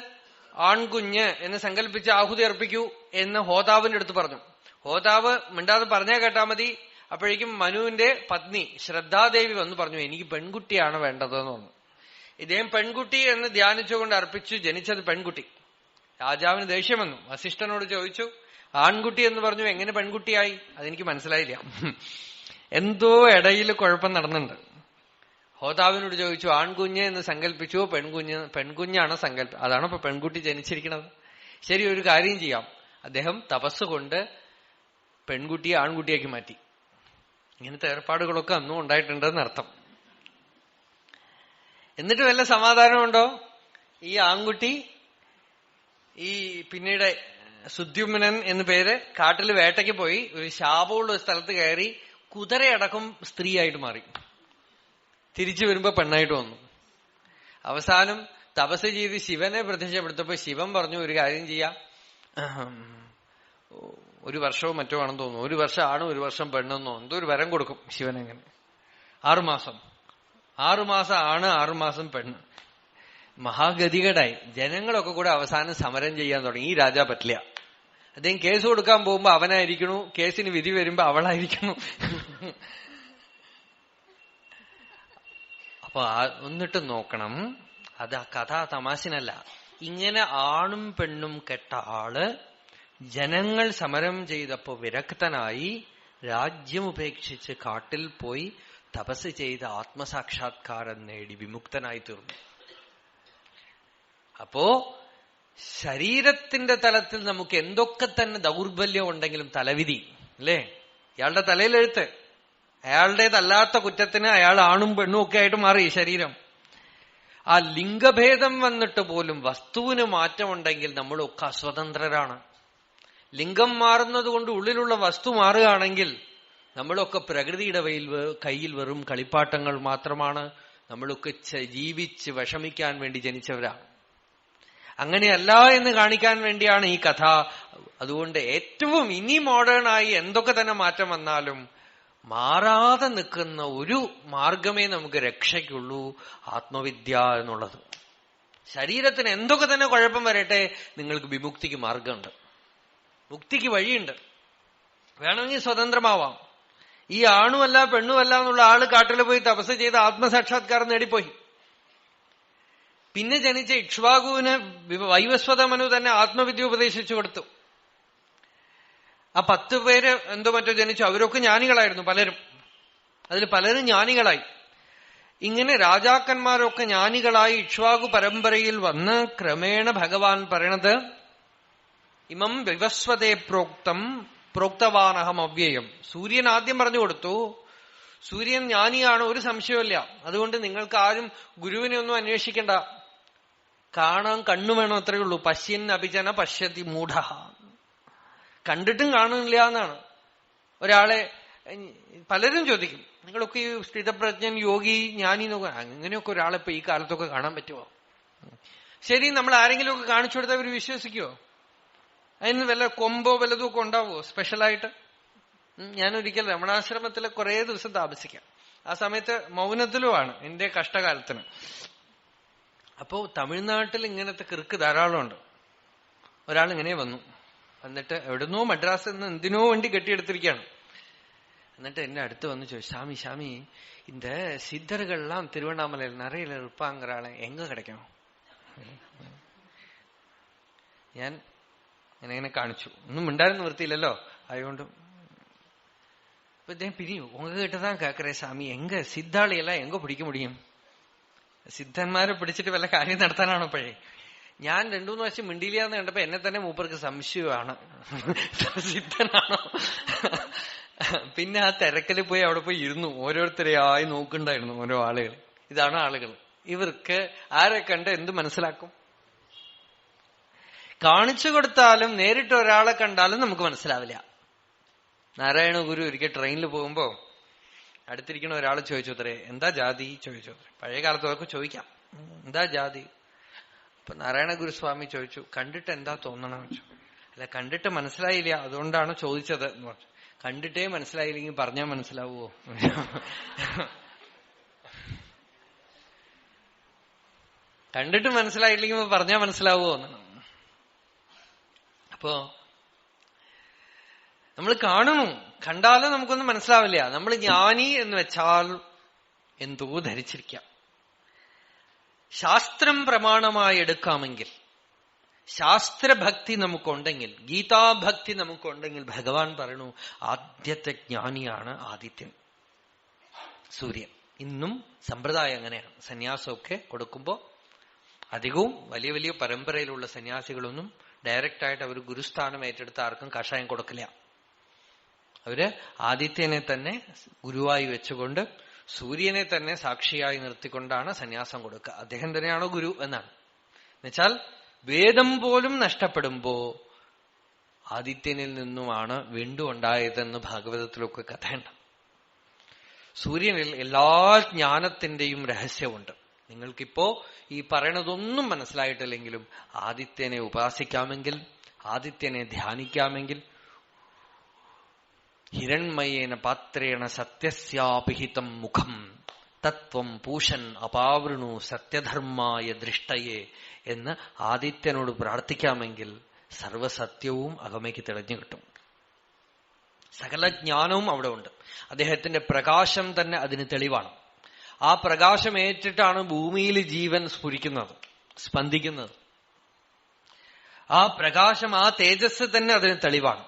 ആൺകുഞ്ഞ് എന്ന് സങ്കല്പിച്ച് ആഹുതി അർപ്പിക്കൂ എന്ന് ഹോതാവിന്റെ അടുത്ത് പറഞ്ഞു. ഹോതാവ് മിണ്ടാതെ പറഞ്ഞാ കേട്ടാ മതി. അപ്പോഴേക്കും മനുവിന്റെ പത്നി ശ്രദ്ധാദേവി വന്നു പറഞ്ഞു, എനിക്ക് പെൺകുട്ടിയാണ് വേണ്ടതെന്ന് പറഞ്ഞു. ഇദ്ദേഹം പെൺകുട്ടി എന്ന് ധ്യാനിച്ചുകൊണ്ട് അർപ്പിച്ചു. ജനിച്ചത് പെൺകുട്ടി. രാജാവിന് ദേഷ്യം വന്നു. വസിഷ്ഠനോട് ചോദിച്ചു, ആൺകുട്ടി എന്ന് പറഞ്ഞു, എങ്ങനെ പെൺകുട്ടിയായി? അതെനിക്ക് മനസ്സിലായില്ല. എന്തോ ഇടയിൽ കുഴപ്പം നടന്നുണ്ട്. ഹോതാവിനോട് ചോദിച്ചു, ആൺകുഞ്ഞ് എന്ന് സങ്കല്പിച്ചോ പെൺകുഞ്ഞാണ് സങ്കല്പം, അതാണ് ഇപ്പൊ പെൺകുട്ടി ജനിച്ചിരിക്കുന്നത്. ശരി, ഒരു കാര്യം ചെയ്യാം. അദ്ദേഹം തപസ്സുകൊണ്ട് പെൺകുട്ടിയെ ആൺകുട്ടിയാക്കി മാറ്റി. ഇങ്ങനത്തെ ഏർപ്പാടുകളൊക്കെ അന്നും ഉണ്ടായിട്ടുണ്ടെന്ന് അർത്ഥം. എന്നിട്ട് വല്ല സമാധാനമുണ്ടോ? ഈ ആൺകുട്ടി ഈ പിന്നീട് സുദ്യുമ്നൻ എന്നു പേര് കാട്ടിൽ വേട്ടയ്ക്ക് പോയി ഒരു ശാപമുള്ള ഒരു സ്ഥലത്ത് കയറി കുതിരയടക്കം സ്ത്രീയായിട്ട് മാറി. തിരിച്ചു വരുമ്പോ പെണ്ണായിട്ട് വന്നു. അവസാനം തപസ് ചെയ്ത് ശിവനെ പ്രത്യക്ഷപ്പെടുത്തപ്പോ ശിവൻ പറഞ്ഞു, ഒരു കാര്യം ചെയ്യാം, 1 വർഷവും മറ്റോ ആണെന്ന് തോന്നുന്നു, 1 വർഷം ആണ് 1 വർഷം പെണ്ണെന്നോ എന്തോ ഒരു വരം കൊടുക്കും ശിവനെങ്ങനെ. 6 മാസം ആണ്, 6 മാസം പെണ്ണ്. മഹാഗതികേടായി. ജനങ്ങളൊക്കെ കൂടെ അവസാനം സമരം ചെയ്യാൻ തുടങ്ങി. ഈ രാജാ പറ്റില്ല. അദ്ദേഹം കേസ് കൊടുക്കാൻ പോകുമ്പോ അവനായിരിക്കണു, കേസിന് വിധി വരുമ്പോ അവളായിരിക്കണു. അപ്പൊ എന്നിട്ട് നോക്കണം, അത് ആ കഥ തമാശനല്ല. ഇങ്ങനെ ആണും പെണ്ണും കെട്ട ആള് ജനങ്ങൾ സമരം ചെയ്തപ്പോ വിരക്തനായി രാജ്യം ഉപേക്ഷിച്ച് കാട്ടിൽ പോയി തപസ് ചെയ്ത് ആത്മസാക്ഷാത്കാരം നേടി വിമുക്തനായി തീർന്നു. അപ്പോ ശരീരത്തിന്റെ തലത്തിൽ നമുക്ക് എന്തൊക്കെ തന്നെ ദൗർബല്യം ഉണ്ടെങ്കിലും തലവിധി അല്ലേ, ഇയാളുടെ തലയിലെഴുത്ത്, അയാളുടേതല്ലാത്ത കുറ്റത്തിന് അയാൾ ആണും പെണ്ണും ഒക്കെ ആയിട്ട് മാറി ശരീരം. ആ ലിംഗഭേദം വന്നിട്ട് പോലും വസ്തുവിന് മാറ്റമുണ്ടെങ്കിൽ നമ്മളൊക്കെ അസ്വതന്ത്രരാണ്. ലിംഗം മാറുന്നത് കൊണ്ട് ഉള്ളിലുള്ള വസ്തു മാറുകയാണെങ്കിൽ നമ്മളൊക്കെ പ്രകൃതിയുടെ കയ്യിൽ വെറും കളിപ്പാട്ടങ്ങൾ മാത്രമാണ്. നമ്മളൊക്കെ ജീവിച്ച് വിഷമിക്കാൻ വേണ്ടി ജനിച്ചവരാണ്. അങ്ങനെയല്ല എന്ന് കാണിക്കാൻ വേണ്ടിയാണ് ഈ കഥ. അതുകൊണ്ട് ഏറ്റവും ഇനി മോഡേണായി എന്തൊക്കെ തന്നെ മാറ്റം വന്നാലും മാറാതെ നിൽക്കുന്ന ഒരു മാർഗമേ നമുക്ക് രക്ഷയ്ക്കുള്ളൂ, ആത്മവിദ്യ എന്നുള്ളത്. ശരീരത്തിന് എന്തൊക്കെ തന്നെ കുഴപ്പം വരട്ടെ, നിങ്ങൾക്ക് വിമുക്തിക്ക് മാർഗമുണ്ട്, മുക്തിക്ക് വഴിയുണ്ട്. വേണമെങ്കിൽ സ്വതന്ത്രമാവാം. ഈ ആണുമല്ല പെണ്ണുമല്ല എന്നുള്ള ആള് കാട്ടിൽ പോയി തപസ് ചെയ്ത് ആത്മസാക്ഷാത്കാരം നേടിപ്പോയി. പിന്നെ ജനിച്ച ഇക്ഷ്വാകുവിന് വൈവസ്വത മനു തന്നെ ആത്മവിദ്യ ഉപദേശിച്ചു കൊടുത്തു. ആ 10 പേര് എന്തോ മറ്റോ ജനിച്ചു. അവരൊക്കെ ജ്ഞാനികളായിരുന്നു പലരും. അതിൽ പലരും ജ്ഞാനികളായി. ഇങ്ങനെ രാജാക്കന്മാരൊക്കെ ജ്ഞാനികളായി ഇക്ഷ്വാകു പരമ്പരയിൽ വന്ന് ക്രമേണ ഭഗവാൻ പറയണത്, ഇമം വിവസ്വതേ പ്രോക്തവാനഹം അവ്യയം. സൂര്യൻ ആദ്യം പറഞ്ഞു കൊടുത്തു, സൂര്യൻ ജ്ഞാനിയാണ്, ഒരു സംശയമില്ല. അതുകൊണ്ട് നിങ്ങൾക്ക് ആരും ഗുരുവിനെ ഒന്നും അന്വേഷിക്കണ്ട. കാണാൻ കണ്ണു വേണം, അത്രയേ ഉള്ളൂ. പശ്യൻ അഭിജന പശ്യതി മൂഢ. കണ്ടിട്ടും കാണുന്നില്ല എന്നാണ്. ഒരാളെ പലരും ചോദിക്കും, നിങ്ങളൊക്കെ ഈ സ്ഥിതപ്രജ്ഞൻ യോഗി ജ്ഞാനി എന്നൊക്കെ, അങ്ങനെയൊക്കെ ഒരാളെ ഇപ്പൊ ഈ കാലത്തൊക്കെ കാണാൻ പറ്റുമോ? ശരി, നമ്മൾ ആരെങ്കിലും ഒക്കെ കാണിച്ചു കൊടുത്താൽ അവർ വിശ്വസിക്കുമോ? അതിന് വല്ല കൊമ്പോ വല്ലതും ഒക്കെ ഉണ്ടാവുമോ സ്പെഷ്യലായിട്ട്? ഞാനൊരിക്കൽ രമണാശ്രമത്തിൽ കുറെ ദിവസം താമസിക്കാം. ആ സമയത്ത് മൗനത്തിലുമാണ് എന്റെ കഷ്ടകാലത്തിന്. അപ്പോ തമിഴ്നാട്ടിൽ ഇങ്ങനത്തെ കിറുക്ക് ധാരാളമുണ്ട്. ഒരാൾ ഇങ്ങനെ വന്നിട്ട് എവിടുന്നോ മദ്രാസിൽ നിന്ന് എന്തിനോ വേണ്ടി കെട്ടിയെടുത്തിരിക്കുകയാണ്. എന്നിട്ട് എന്റെ അടുത്ത് വന്ന് ചോദിച്ചു, சாமி இந்த சித்தர்கள்லாம் திருவண்ணாமலையில் நிறைய இருப்பாங்கிறாளே, எங்க கிடைக்கும்? ഞാൻ ഇങ്ങനെ കാണിച്ചു. ഒന്നും മിണ്ടാൻ നിവൃത്തിയില്ലല്ലോ, അതുകൊണ്ട് இப்ப பிரியும். உங்ககிட்ட தான் கேட்கிறேன் சாமி, எங்க சித்தாளியெல்லாம் எங்க பிடிக்க முடியும்? സിദ്ധന്മാരെ പിടിച്ചിട്ട് വല്ല കാര്യം നടത്താനാണോ പഴയ? ഞാൻ 2-3 പ്രാവശ്യം മിണ്ടിയില്ലാന്ന് കണ്ടപ്പോ എന്നെ തന്നെ മൂപ്പർക്ക് സംശയമാണ്, സിദ്ധനാണോ. പിന്നെ ആ തിരക്കിൽ പോയി അവിടെ പോയി ഇരുന്നു, ഓരോരുത്തരെയായി നോക്കണ്ടായിരുന്നു ഓരോ ആളുകൾ. ഇതാണ് ആളുകൾ. ഇവർക്ക് ആരെ കണ്ട് എന്ത് മനസ്സിലാക്കും? കാണിച്ചു കൊടുത്താലും നേരിട്ട് ഒരാളെ കണ്ടാലും നമുക്ക് മനസ്സിലാവില്ല. നാരായണ ഗുരു ഒരിക്കൽ ട്രെയിനിൽ പോകുമ്പോ അടുത്തിരിക്കണ ഒരാൾ ചോദിച്ചു അത്രേ, എന്താ ജാതി ചോദിച്ചു. പഴയ കാലത്തൊക്കെ ചോദിക്കാം, എന്താ ജാതി. അപ്പൊ നാരായണ ഗുരുസ്വാമി ചോദിച്ചു, കണ്ടിട്ട് എന്താ തോന്നണം വെച്ചു. അല്ല, കണ്ടിട്ട് മനസ്സിലായില്ല, അതുകൊണ്ടാണ് ചോദിച്ചത് എന്ന് പറഞ്ഞു. കണ്ടിട്ടേ മനസ്സിലായില്ലെങ്കിൽ പറഞ്ഞാൽ മനസ്സിലാവുമോ? കണ്ടിട്ട് മനസ്സിലായില്ലെങ്കിൽ പറഞ്ഞാൽ മനസ്സിലാവുമോ എന്നാണ്. അപ്പോ നമ്മൾ കാണുന്നു, കണ്ടാലും നമുക്കൊന്നും മനസ്സിലാവില്ല. നമ്മൾ ജ്ഞാനി എന്ന് വെച്ചാൽ എന്തോ ധരിച്ചിരിക്കാം. ശാസ്ത്രം പ്രമാണമായി എടുക്കാമെങ്കിൽ, ശാസ്ത്രഭക്തി നമുക്കുണ്ടെങ്കിൽ, ഗീതാഭക്തി നമുക്കുണ്ടെങ്കിൽ, ഭഗവാൻ പറയണു ആദ്യത്തെ ജ്ഞാനിയാണ് ആദിത്യൻ, സൂര്യൻ. ഇന്നും സമ്പ്രദായം അങ്ങനെയാണ്. സന്യാസമൊക്കെ കൊടുക്കുമ്പോ അധികവും വലിയ വലിയ പരമ്പരയിലുള്ള സന്യാസികളൊന്നും ഡയറക്റ്റായിട്ട് അവർ ഗുരുസ്ഥാനം ഏറ്റെടുത്ത ആർക്കും കഷായം കൊടുക്കില്ല. അവര് ആദിത്യനെ തന്നെ ഗുരുവായി വെച്ചുകൊണ്ട് സൂര്യനെ തന്നെ സാക്ഷിയായി നിർത്തിക്കൊണ്ടാണ് സന്യാസം കൊടുക്കുക. അദ്ദേഹം തന്നെയാണോ ഗുരു എന്നാണ്. എന്നുവെച്ചാൽ വേദം പോലും നഷ്ടപ്പെടുമ്പോ ആദിത്യനിൽ നിന്നുമാണ് വീണ്ടും ഉണ്ടായതെന്ന് ഭാഗവതത്തിലൊക്കെ കഥയുണ്ട്. സൂര്യനിൽ എല്ലാ ജ്ഞാനത്തിന്റെയും രഹസ്യമുണ്ട്. നിങ്ങൾക്കിപ്പോ ഈ പറയണതൊന്നും മനസ്സിലായിട്ടില്ലെങ്കിലും ആദിത്യനെ ഉപാസിക്കാമെങ്കിൽ, ആദിത്യനെ ധ്യാനിക്കാമെങ്കിൽ, ഹിരൺമയേന പാത്രേണ സത്യസ്യാപിഹിതം മുഖം തത്വം പൂഷൻ അപാവൃണു സത്യധർമായ ദൃഷ്ടയെ എന്ന് ആദിത്യനോട് പ്രാർത്ഥിക്കാമെങ്കിൽ സർവസത്യവും അകമയ്ക്ക് തെളിഞ്ഞു കിട്ടും. സകല ജ്ഞാനവും അവിടെ ഉണ്ട്. അദ്ദേഹത്തിന്റെ പ്രകാശം തന്നെ അതിന് തെളിവാണ്. ആ പ്രകാശം ഏറ്റിട്ടാണ് ഭൂമിയിൽ ജീവൻ സ്ഫുരിക്കുന്നത്, സ്പന്ദിക്കുന്നത്. ആ പ്രകാശം, ആ തേജസ് തന്നെ അതിന് തെളിവാണ്.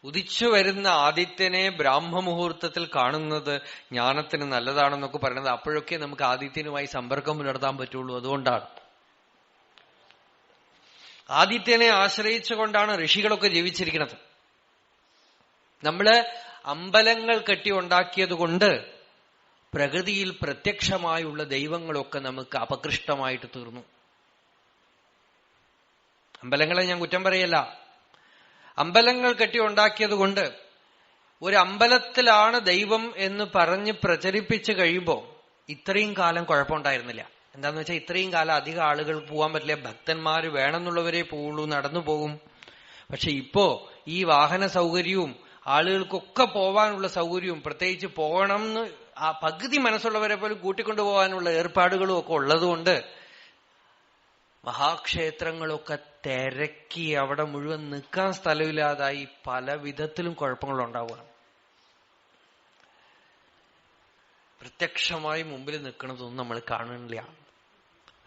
ഉദിച്ചു വരുന്ന ആദിത്യനെ ബ്രാഹ്മമുഹൂർത്തത്തിൽ കാണുന്നത് ജ്ഞാനത്തിന് നല്ലതാണെന്നൊക്കെ പറയുന്നത് അപ്പോഴൊക്കെ നമുക്ക് ആദിത്യനുമായി സമ്പർക്കം പുലർത്താൻ പറ്റുള്ളൂ. അതുകൊണ്ടാണ് ആദിത്യനെ ആശ്രയിച്ചുകൊണ്ടാണ് ഋഷികളൊക്കെ ജീവിച്ചിരിക്കുന്നത്. നമ്മള് അമ്പലങ്ങൾ കെട്ടി ഉണ്ടാക്കിയത് കൊണ്ട് പ്രകൃതിയിൽ പ്രത്യക്ഷമായുള്ള ദൈവങ്ങളൊക്കെ നമുക്ക് അപകൃഷ്ടമായിട്ട് തീർന്നു. അമ്പലങ്ങളെ ഞാൻ കുറ്റം പറയല്ല. അമ്പലങ്ങൾ കെട്ടി ഉണ്ടാക്കിയത് കൊണ്ട് ഒരു അമ്പലത്തിലാണ് ദൈവം എന്ന് പറഞ്ഞ് പ്രചരിപ്പിച്ചു കഴിയുമ്പോ ഇത്രയും കാലം കുഴപ്പമുണ്ടായിരുന്നില്ല. എന്താന്ന് വെച്ചാൽ ഇത്രയും കാലം അധികം ആളുകൾ പോകാൻ പറ്റില്ല. ഭക്തന്മാര് വേണമെന്നുള്ളവരെ പോവുള്ളൂ, നടന്നു പോകും. പക്ഷെ ഇപ്പോ ഈ വാഹന സൗകര്യവും ആളുകൾക്കൊക്കെ പോവാനുള്ള സൗകര്യവും, പ്രത്യേകിച്ച് പോകണം എന്ന് ആ പകുതി മനസ്സുള്ളവരെ പോലും കൂട്ടിക്കൊണ്ടുപോകാനുള്ള ഏർപ്പാടുകളും ഒക്കെ ഉള്ളതുകൊണ്ട് മഹാക്ഷേത്രങ്ങളൊക്കെ തിരക്കി അവിടെ മുഴുവൻ നിൽക്കാൻ സ്ഥലമില്ലാതായി പല വിധത്തിലും കുഴപ്പങ്ങളുണ്ടാവുകയാണ്. പ്രത്യക്ഷമായി മുമ്പിൽ നിൽക്കുന്നതൊന്നും നമ്മൾ കാണുന്നില്ല.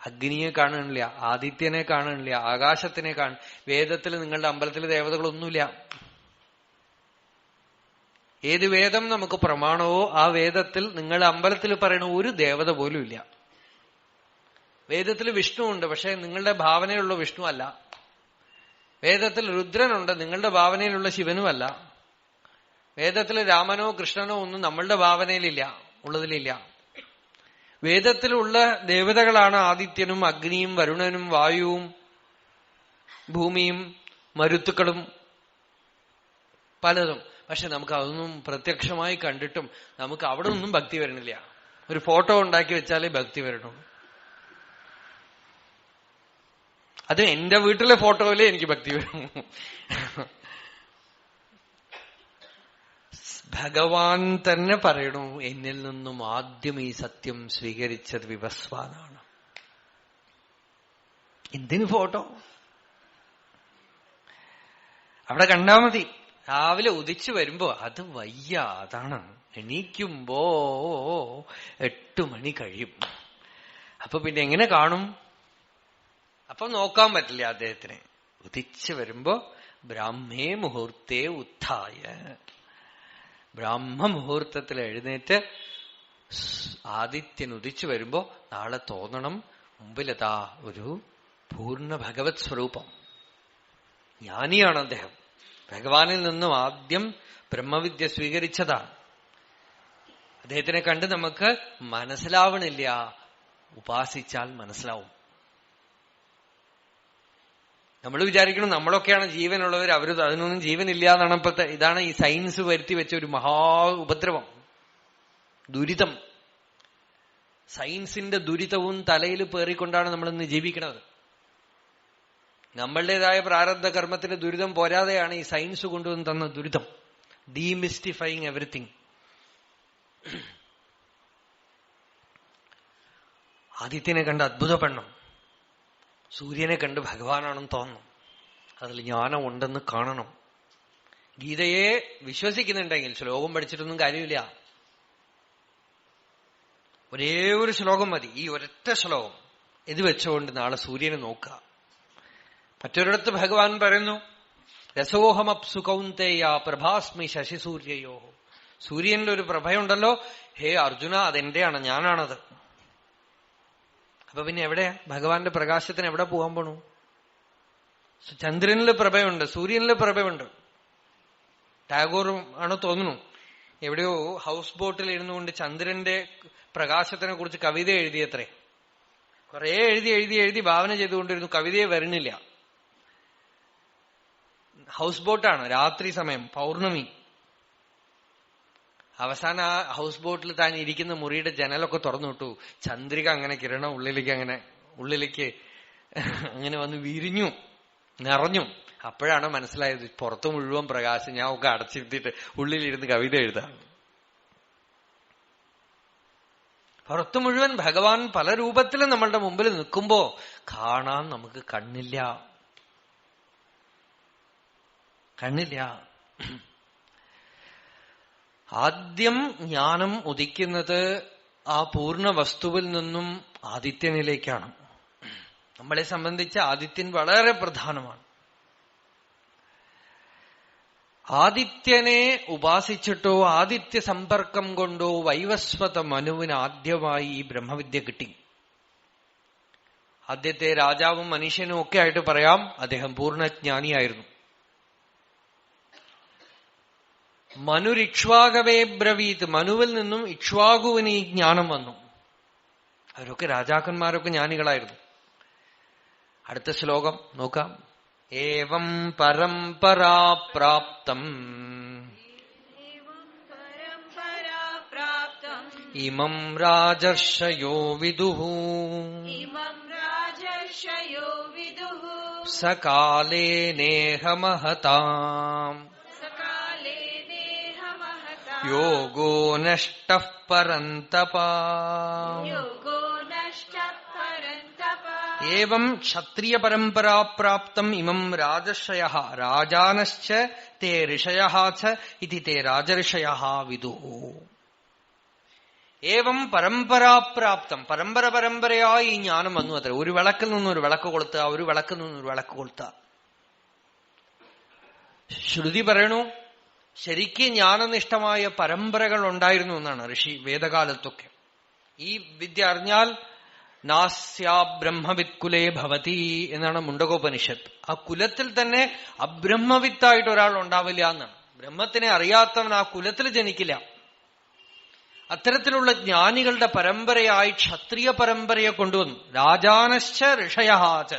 അഗ്നിയെ കാണുന്നില്ല, ആദിത്യനെ കാണുന്നില്ല, ആകാശത്തിനെ വേദത്തിൽ നിങ്ങളുടെ അമ്പലത്തിൽ ദേവതകളൊന്നുമില്ല. ഏത് വേദം നമുക്ക് പ്രമാണമോ ആ വേദത്തിൽ നിങ്ങളുടെ അമ്പലത്തിൽ പറയുന്ന ഒരു ദേവത പോലും ഇല്ല. വേദത്തിൽ വിഷ്ണു ഉണ്ട്, പക്ഷെ നിങ്ങളുടെ ഭാവനയിലുള്ള വിഷ്ണു അല്ല. വേദത്തിൽ രുദ്രനുണ്ട്, നിങ്ങളുടെ ഭാവനയിലുള്ള ശിവനുമല്ല. വേദത്തിൽ രാമനോ കൃഷ്ണനോ ഒന്നും നമ്മളുടെ ഭാവനയിലില്ല, ഉള്ളതിലില്ല. വേദത്തിലുള്ള ദേവതകളാണ് ആദിത്യനും അഗ്നിയും വരുണനും വായുവും ഭൂമിയും മരുത്തുക്കളും പലതും. പക്ഷെ നമുക്ക് അതൊന്നും പ്രത്യക്ഷമായി കണ്ടിട്ടും നമുക്ക് അവിടെ ഒന്നും ഭക്തി വരണില്ല. ഒരു ഫോട്ടോ ഉണ്ടാക്കി വെച്ചാലേ ഭക്തി വരണു. അത് എന്റെ വീട്ടിലെ ഫോട്ടോയിലേ എനിക്ക് ഭക്തി വരും. ഭഗവാൻ തന്നെ പറയണു, എന്നിൽ നിന്നും ആദ്യം ഈ സത്യം സ്വീകരിച്ചത് വിവസ്വാനാണ്. എന്തിനു ഫോട്ടോ? അവിടെ കണ്ടാ മതി. രാവിലെ ഉദിച്ചു വരുമ്പോ അത് വയ്യ, അതാണ്. എണീക്കുമ്പോ 8 മണി കഴിയും. അപ്പൊ പിന്നെ എങ്ങനെ കാണും? അപ്പൊ നോക്കാൻ പറ്റില്ല അദ്ദേഹത്തിന്. ഉദിച്ചു വരുമ്പോ ബ്രാഹ്മേ മുഹൂർത്തേ ഉത്ഥായ, ബ്രാഹ്മ മുഹൂർത്തത്തിൽ എഴുന്നേറ്റ് ആദിത്യൻ ഉദിച്ചു വരുമ്പോ നാളെ തോന്നണം മുമ്പിലെത്താ ഒരു പൂർണ്ണ ഭഗവത് സ്വരൂപം. ജ്ഞാനിയാണ് അദ്ദേഹം. ഭഗവാനിൽ നിന്നും ആദ്യം ബ്രഹ്മവിദ്യ സ്വീകരിച്ചതാണ്. അദ്ദേഹത്തിനെ കണ്ട് നമുക്ക് മനസ്സിലാവണില്ല, ഉപാസിച്ചാൽ മനസ്സിലാവും. നമ്മൾ വിചാരിക്കണം നമ്മളൊക്കെയാണ് ജീവനുള്ളവർ, അവര് അതിനൊന്നും ജീവനില്ല എന്നാണ് ഇപ്പോഴത്തെ. ഇതാണ് ഈ സയൻസ് വരുത്തി വെച്ച ഒരു മഹാ ഉപദ്രവം, ദുരിതം. സയൻസിന്റെ ദുരിതവും തലയിൽ പേറിക്കൊണ്ടാണ് നമ്മളിന്ന് ജീവിക്കുന്നത്. നമ്മളുടേതായ പ്രാരബ്ധ കർമ്മത്തിന്റെ ദുരിതം പോരാതെയാണ് ഈ സയൻസ് കൊണ്ടുവന്ന് തന്ന ദുരിതം. Demystifying everything. ആദിത്യനെ കണ്ട് അത്ഭുതപ്പെടണം, സൂര്യനെ കണ്ട് ഭഗവാനാണെന്ന് തോന്നണം, അതിൽ ജ്ഞാനം ഉണ്ടെന്ന് കാണണം. ഗീതയെ വിശ്വസിക്കുന്നുണ്ടെങ്കിൽ ശ്ലോകം പഠിച്ചിട്ടൊന്നും കാര്യമില്ല. ഒരേ ഒരു ശ്ലോകം മതി, ഈ ഒരൊറ്റ ശ്ലോകം. ഇത് വെച്ചുകൊണ്ട് നാളെ സൂര്യനെ നോക്കുക. മറ്റൊരിടത്ത് ഭഗവാൻ പറയുന്നു, രസോഹമപ്സു കൗന്തേയ പ്രഭാസ്മി ശശിസൂര്യയോ. സൂര്യനിൽ ഒരു പ്രഭയുണ്ടല്ലോ, ഹേ അർജുന, അതെന്റെയാണ്, ഞാനാണത്. അപ്പൊ പിന്നെ എവിടെയാ ഭഗവാന്റെ പ്രകാശത്തിന് എവിടെ പോകാൻ പോണു? ചന്ദ്രനില് പ്രഭയുണ്ട്, സൂര്യനില് പ്രഭയുണ്ട്. ടാഗോർ ആണ് തോന്നുന്നു എവിടെയോ ഹൗസ് ബോട്ടിൽ ഇരുന്നുകൊണ്ട് ചന്ദ്രന്റെ പ്രകാശത്തിനെ കുറിച്ച് കവിത എഴുതിയത്രേ. കുറെ എഴുതി ഭാവന ചെയ്തുകൊണ്ടിരുന്നു, കവിതയെ വരുന്നില്ല. ഹൗസ് ബോട്ടാണ്, രാത്രി സമയം, പൗർണമി. അവസാനം ആ ഹൗസ് ബോട്ടിൽ താൻ ഇരിക്കുന്ന മുറിയുടെ ജനലൊക്കെ തുറന്നു വിട്ടു. ചന്ദ്രിക അങ്ങനെ കിരണം ഉള്ളിലേക്ക് അങ്ങനെ വന്ന് വിരിഞ്ഞു, നിറഞ്ഞു. അപ്പോഴാണ് മനസ്സിലായത് പുറത്തു മുഴുവൻ പ്രകാശം, ഞാൻ ഒക്കെ അടച്ചിരുത്തിയിട്ട് ഉള്ളിലിരുന്ന് കവിത എഴുതാം. പുറത്തു മുഴുവൻ ഭഗവാൻ പല രൂപത്തിലും നമ്മളുടെ മുമ്പിൽ നിൽക്കുമ്പോ കാണാൻ നമുക്ക് കണ്ണില്ല. ആദ്യം ജ്ഞാനം ഉദിക്കുന്നത് ആ പൂർണ്ണ വസ്തുവിൽ നിന്നും ആദിത്യനിലേക്കാണ്. നമ്മളെ സംബന്ധിച്ച് ആദിത്യൻ വളരെ പ്രധാനമാണ്. ആദിത്യനെ ഉപാസിച്ചിട്ടോ ആദിത്യ സമ്പർക്കം കൊണ്ടോ വൈവസ്വത മനുവിന് ആദ്യമായി ഈ ബ്രഹ്മവിദ്യ കിട്ടി. ആദ്യത്തെ രാജാവും മനുഷ്യനും ഒക്കെ ആയിട്ട് പറയാം, അദ്ദേഹം പൂർണ്ണജ്ഞാനിയായിരുന്നു. മനുരിക്ഷ്വാകവേ ബ്രവീത്, മനുവിൽ നിന്നും ഇക്ഷ്വാകുവിന് ഈ ജ്ഞാനം വന്നു. അവരൊക്കെ രാജാക്കന്മാരൊക്കെ ജ്ഞാനികളായിരുന്നു. അടുത്ത ശ്ലോകം നോക്കാം. ഏവം പരമ്പരാപ്രാപ്തം ഇമം രാജർഷയോ വിദുഃ സകാലേ നേഹ മഹതാം യോഗോ നഷ്ടഃ പരന്തപ. ഏവം ക്ഷത്രിയ പരമ്പരാപ്രാപ്തം ഇമം രാജർഷയഃ രാജാനശ്ച തേ ഋഷയഃ ച ഇതി തേ രാജർഷയഃ വിദുഃ. ഏവം പരമ്പരാപ്രാപ്തം, പരമ്പരയായി ഈ ജ്ഞാനം വന്നു. അത്ര ഒരു വിളക്കിൽ നിന്നൊരു വിളക്ക് കൊളുത്തുക, ഒരു വിളക്കിൽ നിന്നൊരു വിളക്ക് കൊളുത്തുക. ശ്രുതി പറയണു, ശരിക്ക് ജ്ഞാനനിഷ്ഠമായ പരമ്പരകൾ ഉണ്ടായിരുന്നു എന്നാണ്. ഋഷി വേദകാലത്തൊക്കെ ഈ വിദ്യ അറിഞ്ഞാൽ നാസ്യാ ബ്രഹ്മവിത്കുലേ ഭവതി എന്നാണ് മുണ്ടകോപനിഷത്ത്. ആ കുലത്തിൽ തന്നെ അബ്രഹ്മവിത്തായിട്ട് ഒരാൾ ഉണ്ടാവില്ല എന്നാണ്. ബ്രഹ്മത്തിനെ അറിയാത്തവൻ ആ കുലത്തിൽ ജനിക്കില്ല. അത്തരത്തിലുള്ള ജ്ഞാനികളുടെ പരമ്പരയായി ക്ഷത്രിയ പരമ്പരയെ കൊണ്ടുവന്നു. രാജാനശ്ച ഋഷയഃ ച,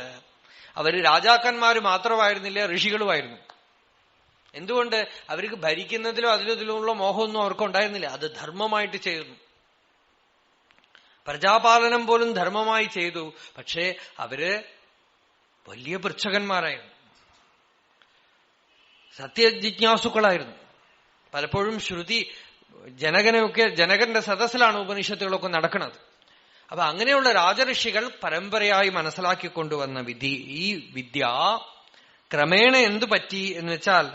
അവര് രാജാക്കന്മാര് മാത്രമായിരുന്നില്ല, ഋഷികളുമായിരുന്നു. എന്തുകൊണ്ട്? അവർക്ക് ഭരിക്കുന്നതിലോ അതിലുള്ള മോഹമൊന്നും അവർക്ക് ഉണ്ടായിരുന്നില്ല. അത് ധർമ്മമായിട്ട് ചെയ്തു. പ്രജാപാലനം പോലും ധർമ്മമായി ചെയ്തു. പക്ഷേ അവര് വലിയ പൃച്ഛകന്മാരായിരുന്നു, സത്യജിജ്ഞാസുക്കളായിരുന്നു. പലപ്പോഴും ശ്രുതി ജനകന്റെ സദസ്സിലാണ് ഉപനിഷത്തുകളൊക്കെ നടക്കുന്നത്. അപ്പൊ അങ്ങനെയുള്ള രാജഋഷികൾ പരമ്പരയായി മനസ്സിലാക്കിക്കൊണ്ടുവന്ന ഈ വിദ്യ ക്രമേണ എന്തു പറ്റി എന്ന് വെച്ചാൽ,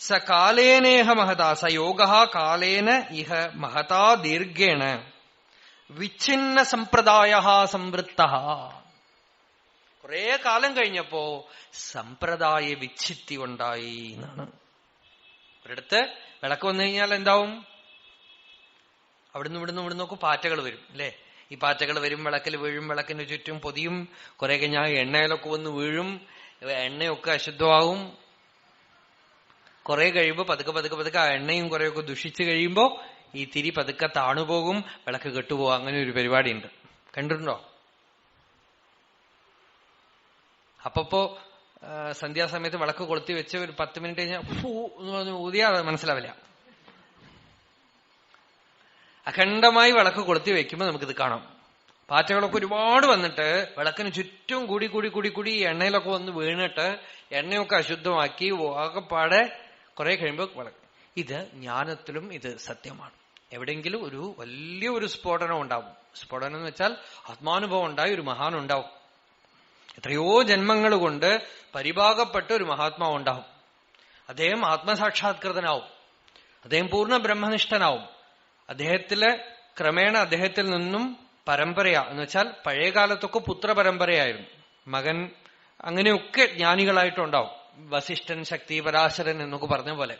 സ കാലേനേഹ മഹതാ, സ യോഗ കാലേന ഇഹ മഹതാ ദീർഘേണ വിച്ഛിന്ന സമ്പ്രദായ സംവൃത്ത. കുറെ കാലം കഴിഞ്ഞപ്പോ സമ്പ്രദായ വിച്ഛിത്തി ഉണ്ടായി എന്നാണ്. ഒരിടത്ത് വിളക്ക് വന്നു കഴിഞ്ഞാൽ എന്താവും? അവിടുന്ന് ഇവിടുന്നൊക്കെ പാറ്റകൾ വരും അല്ലെ? ഈ പാറ്റകൾ വരും, വിളക്കിൽ വീഴും, വിളക്കിന് ചുറ്റും പൊതിയും, കുറെ കഴിഞ്ഞാൽ എണ്ണയിലൊക്കെ വന്ന് വീഴും, എണ്ണയൊക്കെ അശുദ്ധമാവും. കുറെ കഴിയുമ്പോ പതുക്കെ ആ എണ്ണയും കുറെയൊക്കെ ദുഷിച്ചു കഴിയുമ്പോ ഈ തിരി പതുക്കെ താണുപോകും, വിളക്ക് കെട്ടുപോകും. അങ്ങനെ ഒരു പരിപാടിയുണ്ട്, കണ്ടിട്ടുണ്ടോ? അപ്പപ്പോ സന്ധ്യാസമയത്ത് വിളക്ക് കൊളുത്തി വെച്ച് ഒരു 10 മിനിറ്റ് കഴിഞ്ഞാൽ ഫൂ എന്ന് പറഞ്ഞ് ഊതിയാ മനസ്സിലാവില്ല. അഖണ്ഡമായി വിളക്ക് കൊളുത്തി വെക്കുമ്പോ നമുക്കിത് കാണാം. പാറ്റകളൊക്കെ ഒരുപാട് വന്നിട്ട് വിളക്കിന് ചുറ്റും കൂടി എണ്ണയിലൊക്കെ വന്ന് വീണിട്ട് എണ്ണയൊക്കെ അശുദ്ധമാക്കി ആകെപ്പാടെ കുറെ കഴിയുമ്പോ വിളക്ക്. ഇത് ജ്ഞാനത്തിലും ഇത് സത്യമാണ്. എവിടെയെങ്കിലും ഒരു വലിയൊരു സ്ഫോടനം ഉണ്ടാവും. സ്ഫോടനം എന്ന് വെച്ചാൽ ആത്മാനുഭവം ഉണ്ടായി ഒരു മഹാനുണ്ടാവും. എത്രയോ ജന്മങ്ങൾ കൊണ്ട് പരിഭാഗപ്പെട്ട ഒരു മഹാത്മാവ് ഉണ്ടാവും. അദ്ദേഹം ആത്മസാക്ഷാത്കൃതനാവും. അദ്ദേഹം പൂർണ്ണ ബ്രഹ്മനിഷ്ഠനാവും. അദ്ദേഹത്തില് ക്രമേണ അദ്ദേഹത്തിൽ നിന്നും പരമ്പരയാ എന്ന് വെച്ചാൽ പഴയ കാലത്തൊക്കെ പുത്രപരമ്പരയായിരുന്നു. മകൻ അങ്ങനെയൊക്കെ ജ്ഞാനികളായിട്ടുണ്ടാവും. വസിഷ്ഠൻ, ശക്തി, പരാശരൻ എന്നൊക്കെ പറഞ്ഞ പോലെ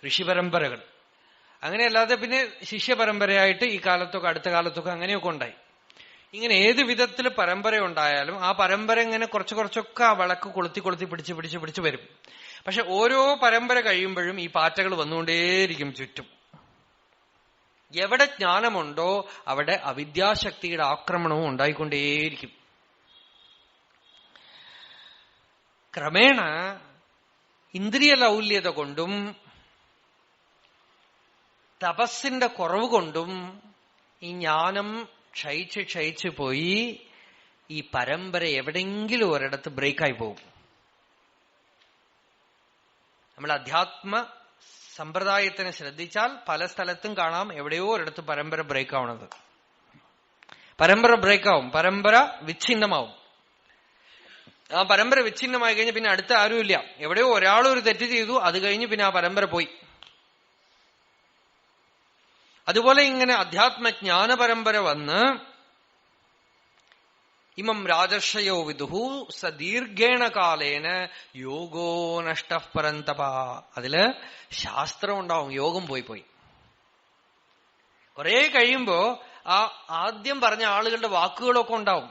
ഋഷിപരമ്പരകൾ. അങ്ങനെയല്ലാതെ പിന്നെ ശിഷ്യപരമ്പരയായിട്ട് ഈ കാലത്തൊക്കെ അടുത്ത കാലത്തൊക്കെ അങ്ങനെയൊക്കെ ഉണ്ടായി. ഇങ്ങനെ ഏത് വിധത്തിൽ പരമ്പര ഉണ്ടായാലും ആ പരമ്പര ഇങ്ങനെ കുറച്ചൊക്കെ ആ വിളക്ക് കൊളുത്തി പിടിച്ച് വരും. പക്ഷെ ഓരോ പരമ്പര കഴിയുമ്പോഴും ഈ പാറ്റകൾ വന്നുകൊണ്ടേയിരിക്കും ചുറ്റും. എവിടെ ജ്ഞാനമുണ്ടോ അവിടെ അവിദ്യാശക്തിയുടെ ആക്രമണവും ഉണ്ടായിക്കൊണ്ടേയിരിക്കും. ക്രമേണ ഇന്ദ്രിയ ലൗല്യത കൊണ്ടും തപസ്സിന്റെ കുറവ് കൊണ്ടും ഈ ജ്ഞാനം ക്ഷയിച്ച് പോയി ഈ പരമ്പര എവിടെയെങ്കിലും ഒരിടത്ത് ബ്രേക്കായി പോകും. നമ്മൾ അധ്യാത്മ സമ്പ്രദായത്തിനെ ശ്രദ്ധിച്ചാൽ പല സ്ഥലത്തും കാണാം എവിടെയോ ഒരിടത്ത് പരമ്പര ബ്രേക്ക് ആവണത്. പരമ്പര ബ്രേക്കാവും, പരമ്പര വിച്ഛിന്നമാവും. ആ പരമ്പര വിച്ഛിന്നമായി കഴിഞ്ഞ് പിന്നെ അടുത്ത ആരുമില്ല. എവിടെയോ ഒരാളൊരു തെറ്റ് ചെയ്തു, അത് കഴിഞ്ഞ് പിന്നെ ആ പരമ്പര പോയി. അതുപോലെ ഇങ്ങനെ അധ്യാത്മജ്ഞാന പരമ്പര വന്ന് ഇമം രാജർഷയോ വിദുഹു സദീർഘേണ കാലേന യോഗോ നഷ്ട പരന്തപ. അതില് ശാസ്ത്രം ഉണ്ടാവും, യോഗം പോയി. കുറെ കഴിയുമ്പോ ആ ആദ്യം പറഞ്ഞ ആളുകളുടെ വാക്കുകളൊക്കെ ഉണ്ടാവും,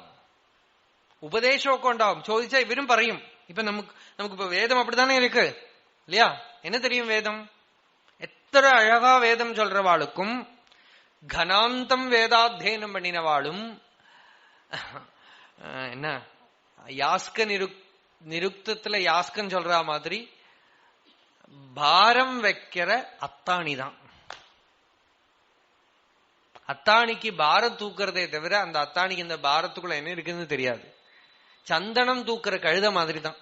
ഉപദേശമൊക്കെ ഉണ്ടാവും. ചോദിച്ചാൽ ഇവരും പറയും. ഇപ്പൊ നമുക്കിപ്പോ വേദം അപ്പടിത്താനേ ഇருக்கு இல்லையா? என்ன தெரியும் வேதம்? எத்தனை அழகா வேதம் சொல்றவாளுக்கும் கனாந்தம் வேதாத்தியனம் பண்ணினவாளும் என்ன யாஸ்க நிருக்தத்துல யாஸ்கன் சொல்ற மாதிரி பாரம் வைக்கிற அத்தாணிதான். அத்தாணிக்கு பாரம் தூக்குறதே தவிர அந்த அத்தாணிக்கு இந்த பாரத்துக்குள்ள என்ன இருக்குன்னு தெரியாது. சந்தனம் தூக்குற கழுத மாதிரி தான்,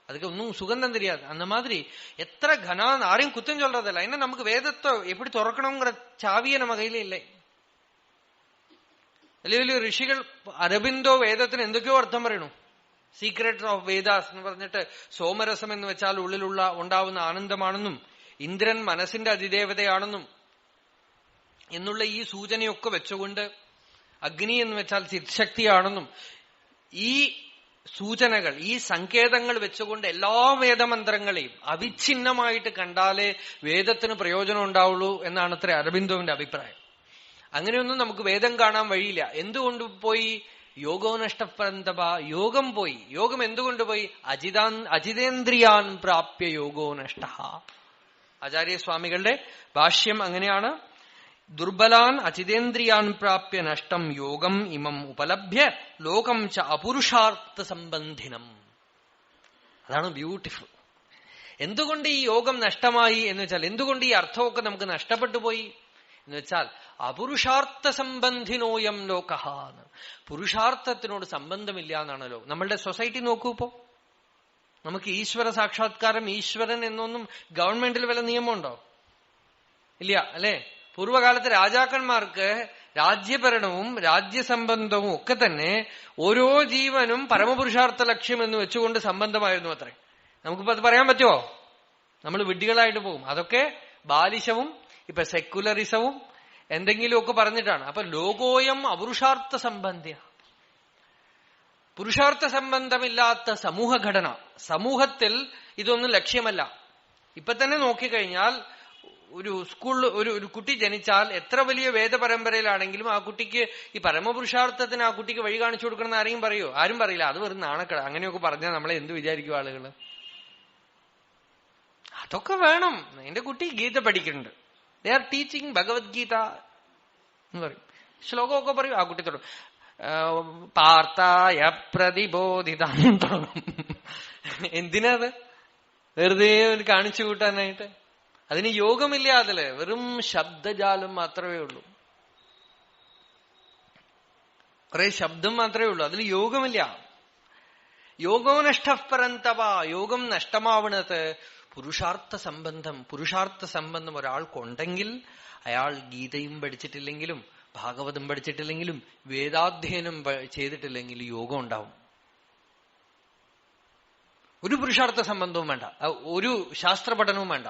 அதுக்கு ஒன்னும் சுகந்தம் தெரியாது. அந்த மாதிரி எத்தனை கனா யாரையும் குத்தம் சொல்றதில்ல. ஏன்னா நமக்கு வேதத்தை எப்படி തുറക്കണമെங்கிற ചാവിയെ നമ്മ കയ്യിലേ ഇല്ലേ. വലിയ വലിയ ഋഷികൾ അരബിന്ദോ വേദത്തിന് എന്തൊക്കെയോ അർത്ഥം പറയണു. സീക്രട്സ് ഓഫ് വേദാസ് എന്ന് പറഞ്ഞിട്ട് സോമരസം എന്ന് വെച്ചാൽ ഉള്ളിലുള്ള ഉണ്ടാവുന്ന ആനന്ദമാണെന്നും ഇന്ദ്രൻ മനസ്സിന്റെ അതിദേവതയാണെന്നും എന്നുള്ള ഈ സൂചനയൊക്കെ വെച്ചുകൊണ്ട് അഗ്നി എന്ന് വെച്ചാൽ ചിത്ശക്തിയാണെന്നും ഈ സൂചനകൾ, ഈ സങ്കേതങ്ങൾ വെച്ചുകൊണ്ട് എല്ലാ വേദമന്ത്രങ്ങളെയും അവിഛിന്നമായിട്ട് കണ്ടാലേ വേദത്തിന് പ്രയോജനം ഉണ്ടാവുള്ളൂ എന്നാണ് അത്ര അരബിന്ദോവിന്റെ അഭിപ്രായം. അങ്ങനെയൊന്നും നമുക്ക് വേദം കാണാൻ വഴിയില്ല. എന്തുകൊണ്ട് പോയി? യോഗോ നഷ്ടപരന്തപ. യോഗം പോയി. യോഗം എന്തുകൊണ്ട് പോയി? അജിതേന്ദ്രിയാൻ പ്രാപ്യ യോഗോ നഷ്ട. ആചാര്യസ്വാമികളുടെ ഭാഷ്യം അങ്ങനെയാണ്. ദുർബലാൻ അചിതേന്ദ്രിയാൻ പ്രാപ്യ നഷ്ടം യോഗം ഇമം ഉപലഭ്യ ലോകം ച അപുരുഷാർത്ഥ സംബന്ധിനം. അതാണ് ബ്യൂട്ടിഫുൾ. എന്തുകൊണ്ട് ഈ യോഗം നഷ്ടമായി എന്ന് വെച്ചാൽ, എന്തുകൊണ്ട് ഈ അർത്ഥമൊക്കെ നമുക്ക് നഷ്ടപ്പെട്ടു പോയി എന്ന് വെച്ചാൽ, അപുരുഷാർത്ഥ സംബന്ധിനോയം ലോകഃ. പുരുഷാർത്ഥത്തിനോട് സംബന്ധമില്ല എന്നാണല്ലോ നമ്മളുടെ സൊസൈറ്റി. നോക്കൂ, ഇപ്പോ നമുക്ക് ഈശ്വര സാക്ഷാത്കാരം, ഈശ്വരൻ എന്നൊന്നും ഗവൺമെന്റിൽ വല്ല നിയമമുണ്ടോ? ഇല്ല അല്ലെ? പൂർവ്വകാലത്ത് രാജാക്കന്മാർക്ക് രാജ്യഭരണവും രാജ്യസംബന്ധവും ഒക്കെ തന്നെ ഓരോ ജീവനും പരമപുരുഷാർത്ഥ ലക്ഷ്യം എന്ന് വെച്ചുകൊണ്ട് സംബന്ധമായിരുന്നു അത്രേ. നമുക്കിപ്പോ അത് പറയാൻ പറ്റുമോ? നമ്മൾ വിഡ്ഢികളായിട്ട് പോകും. അതൊക്കെ ബാലിശവും ഇപ്പൊ സെക്കുലറിസവും എന്തെങ്കിലുമൊക്കെ പറഞ്ഞിട്ടാണ്. അപ്പൊ ലോകോയം അപുരുഷാർത്ഥ സംബന്ധിയ. പുരുഷാർത്ഥ സംബന്ധമില്ലാത്ത സമൂഹഘടന, സമൂഹത്തിൽ ഇതൊന്നും ലക്ഷ്യമല്ല. ഇപ്പൊ തന്നെ നോക്കിക്കഴിഞ്ഞാൽ ഒരു സ്കൂളിൽ ഒരു കുട്ടി ജനിച്ചാൽ എത്ര വലിയ വേദപരമ്പരയിലാണെങ്കിലും ആ കുട്ടിക്ക് ഈ പരമപുരുഷാർത്ഥത്തിന് ആ കുട്ടിക്ക് വഴി കാണിച്ചു കൊടുക്കണമെന്ന് ആരെയും പറയോ? ആരും പറയില്ല. അത് വെറും നാണക്കട. അങ്ങനെയൊക്കെ പറഞ്ഞാൽ നമ്മളെ എന്ത് വിചാരിക്കും ആളുകള്? അതൊക്കെ വേണം. എന്റെ കുട്ടി ഗീത പഠിക്കുന്നുണ്ട്, ദേ ആർ ടീച്ചിങ് ഭഗവത്ഗീത എന്ന് പറയും, ശ്ലോകമൊക്കെ പറയും. ആ കുട്ടി തുടങ്ങും പാർത്ഥായ പ്രതിബോധിതം തുടങ്ങും. എന്തിനാത്? വെറുതെ കാണിച്ചു കൂട്ടാനായിട്ട്. അതിന് യോഗമില്ല. അതില് വെറും ശബ്ദജാലം മാത്രമേ ഉള്ളൂ, കുറെ ശബ്ദം മാത്രമേ ഉള്ളൂ. അതിൽ യോഗമില്ല. യോഗോ നഷ്ടപരന്തവ. യോഗം നഷ്ടമാവണത് പുരുഷാർത്ഥ സംബന്ധം. പുരുഷാർത്ഥ സംബന്ധം ഒരാൾക്കുണ്ടെങ്കിൽ അയാൾ ഗീതയും പഠിച്ചിട്ടില്ലെങ്കിലും ഭാഗവതം പഠിച്ചിട്ടില്ലെങ്കിലും വേദാധ്യയനം ചെയ്തിട്ടില്ലെങ്കിലും യോഗം ഉണ്ടാവും. ഒരു പുരുഷാർത്ഥ സംബന്ധവും വേണ്ട, ഒരു ശാസ്ത്ര പഠനവും വേണ്ട.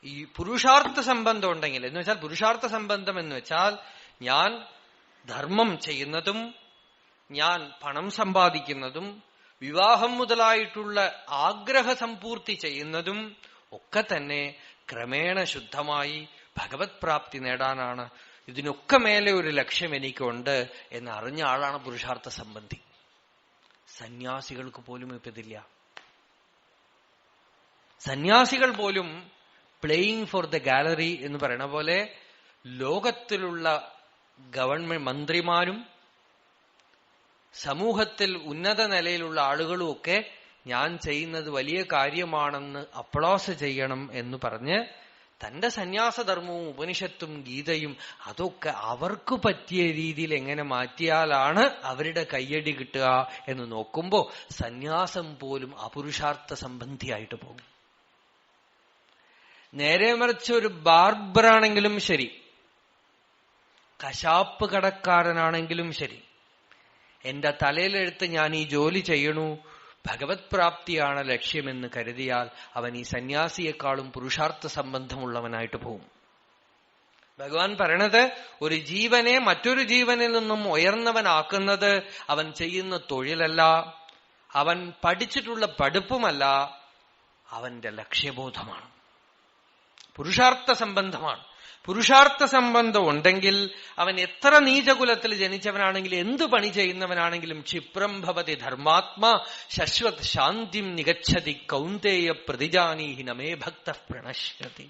ഈ പുരുഷാർത്ഥ സംബന്ധം ഉണ്ടെങ്കിൽ, എന്ന് വെച്ചാൽ പുരുഷാർത്ഥ സംബന്ധം എന്ന് വെച്ചാൽ ഞാൻ ധർമ്മം ചെയ്യുന്നതും ഞാൻ പണം സമ്പാദിക്കുന്നതും വിവാഹം മുതലായിട്ടുള്ള ആഗ്രഹ സമ്പൂർത്തി ചെയ്യുന്നതും ഒക്കെ തന്നെ ക്രമേണ ശുദ്ധമായി ഭഗവത് പ്രാപ്തി നേടാനാണ്. ഇതിനൊക്കെ മേലെ ഒരു ലക്ഷ്യം എനിക്കുണ്ട് എന്ന് അറിഞ്ഞ ആളാണ് പുരുഷാർത്ഥ സംബന്ധി. സന്യാസികൾക്ക് പോലും ഇപ്പൊ ഇതില്ല. സന്യാസികൾ പോലും പ്ലേയിങ് ഫോർ ദ ഗാലറി എന്ന് പറയണ പോലെ ലോകത്തിലുള്ള ഗവൺമെന്റ് മന്ത്രിമാരും സമൂഹത്തിൽ ഉന്നത നിലയിലുള്ള ആളുകളും ഒക്കെ ഞാൻ ചെയ്യുന്നത് വലിയ കാര്യമാണെന്ന് അപ്ലോസ് ചെയ്യണം എന്ന് പറഞ്ഞ് തന്റെ സന്യാസധർമ്മവും ഉപനിഷത്തും ഗീതയും അതൊക്കെ അവർക്ക് പറ്റിയ രീതിയിൽ എങ്ങനെ മാറ്റിയാലാണ് അവരുടെ കയ്യടി കിട്ടുക എന്ന് നോക്കുമ്പോ സന്യാസം പോലും അപുരുഷാർത്ഥ സംബന്ധിയായിട്ട് പോകും. നേരെ മറിച്ച് ഒരു ബാർബറാണെങ്കിലും ശരി, കശാപ്പ് കടക്കാരനാണെങ്കിലും ശരി, എന്റെ തലയിലെടുത്ത് ഞാൻ ഈ ജോലി ചെയ്യണു, ഭഗവത് പ്രാപ്തിയാണ് ലക്ഷ്യമെന്ന് കരുതിയാൽ അവൻ ഈ സന്യാസിയെക്കാളും പുരുഷാർത്ഥ സംബന്ധമുള്ളവനായിട്ട് പോകും. ഭഗവാൻ പറയണത് ഒരു ജീവനെ മറ്റൊരു ജീവനിൽ നിന്നും ഉയർന്നവനാക്കുന്നത് അവൻ ചെയ്യുന്ന തൊഴിലല്ല, അവൻ പഠിച്ചിട്ടുള്ള പഠിപ്പുമല്ല, അവന്റെ ലക്ഷ്യബോധമാണ്, പുരുഷാർത്ഥ സംബന്ധമാണ്. പുരുഷാർത്ഥ സംബന്ധം ഉണ്ടെങ്കിൽ അവൻ എത്ര നീചകുലത്തിൽ ജനിച്ചവനാണെങ്കിലും എന്തു പണി ചെയ്യുന്നവനാണെങ്കിലും ക്ഷിപ്രം ഭവതി ധർമാത്മാ ശശ്വത് ശാന്തിം നിഗച്ഛതി കൗന്ദേയ പ്രതിജാനീഹി നമേ ഭക്ത പ്രണശ്യതി.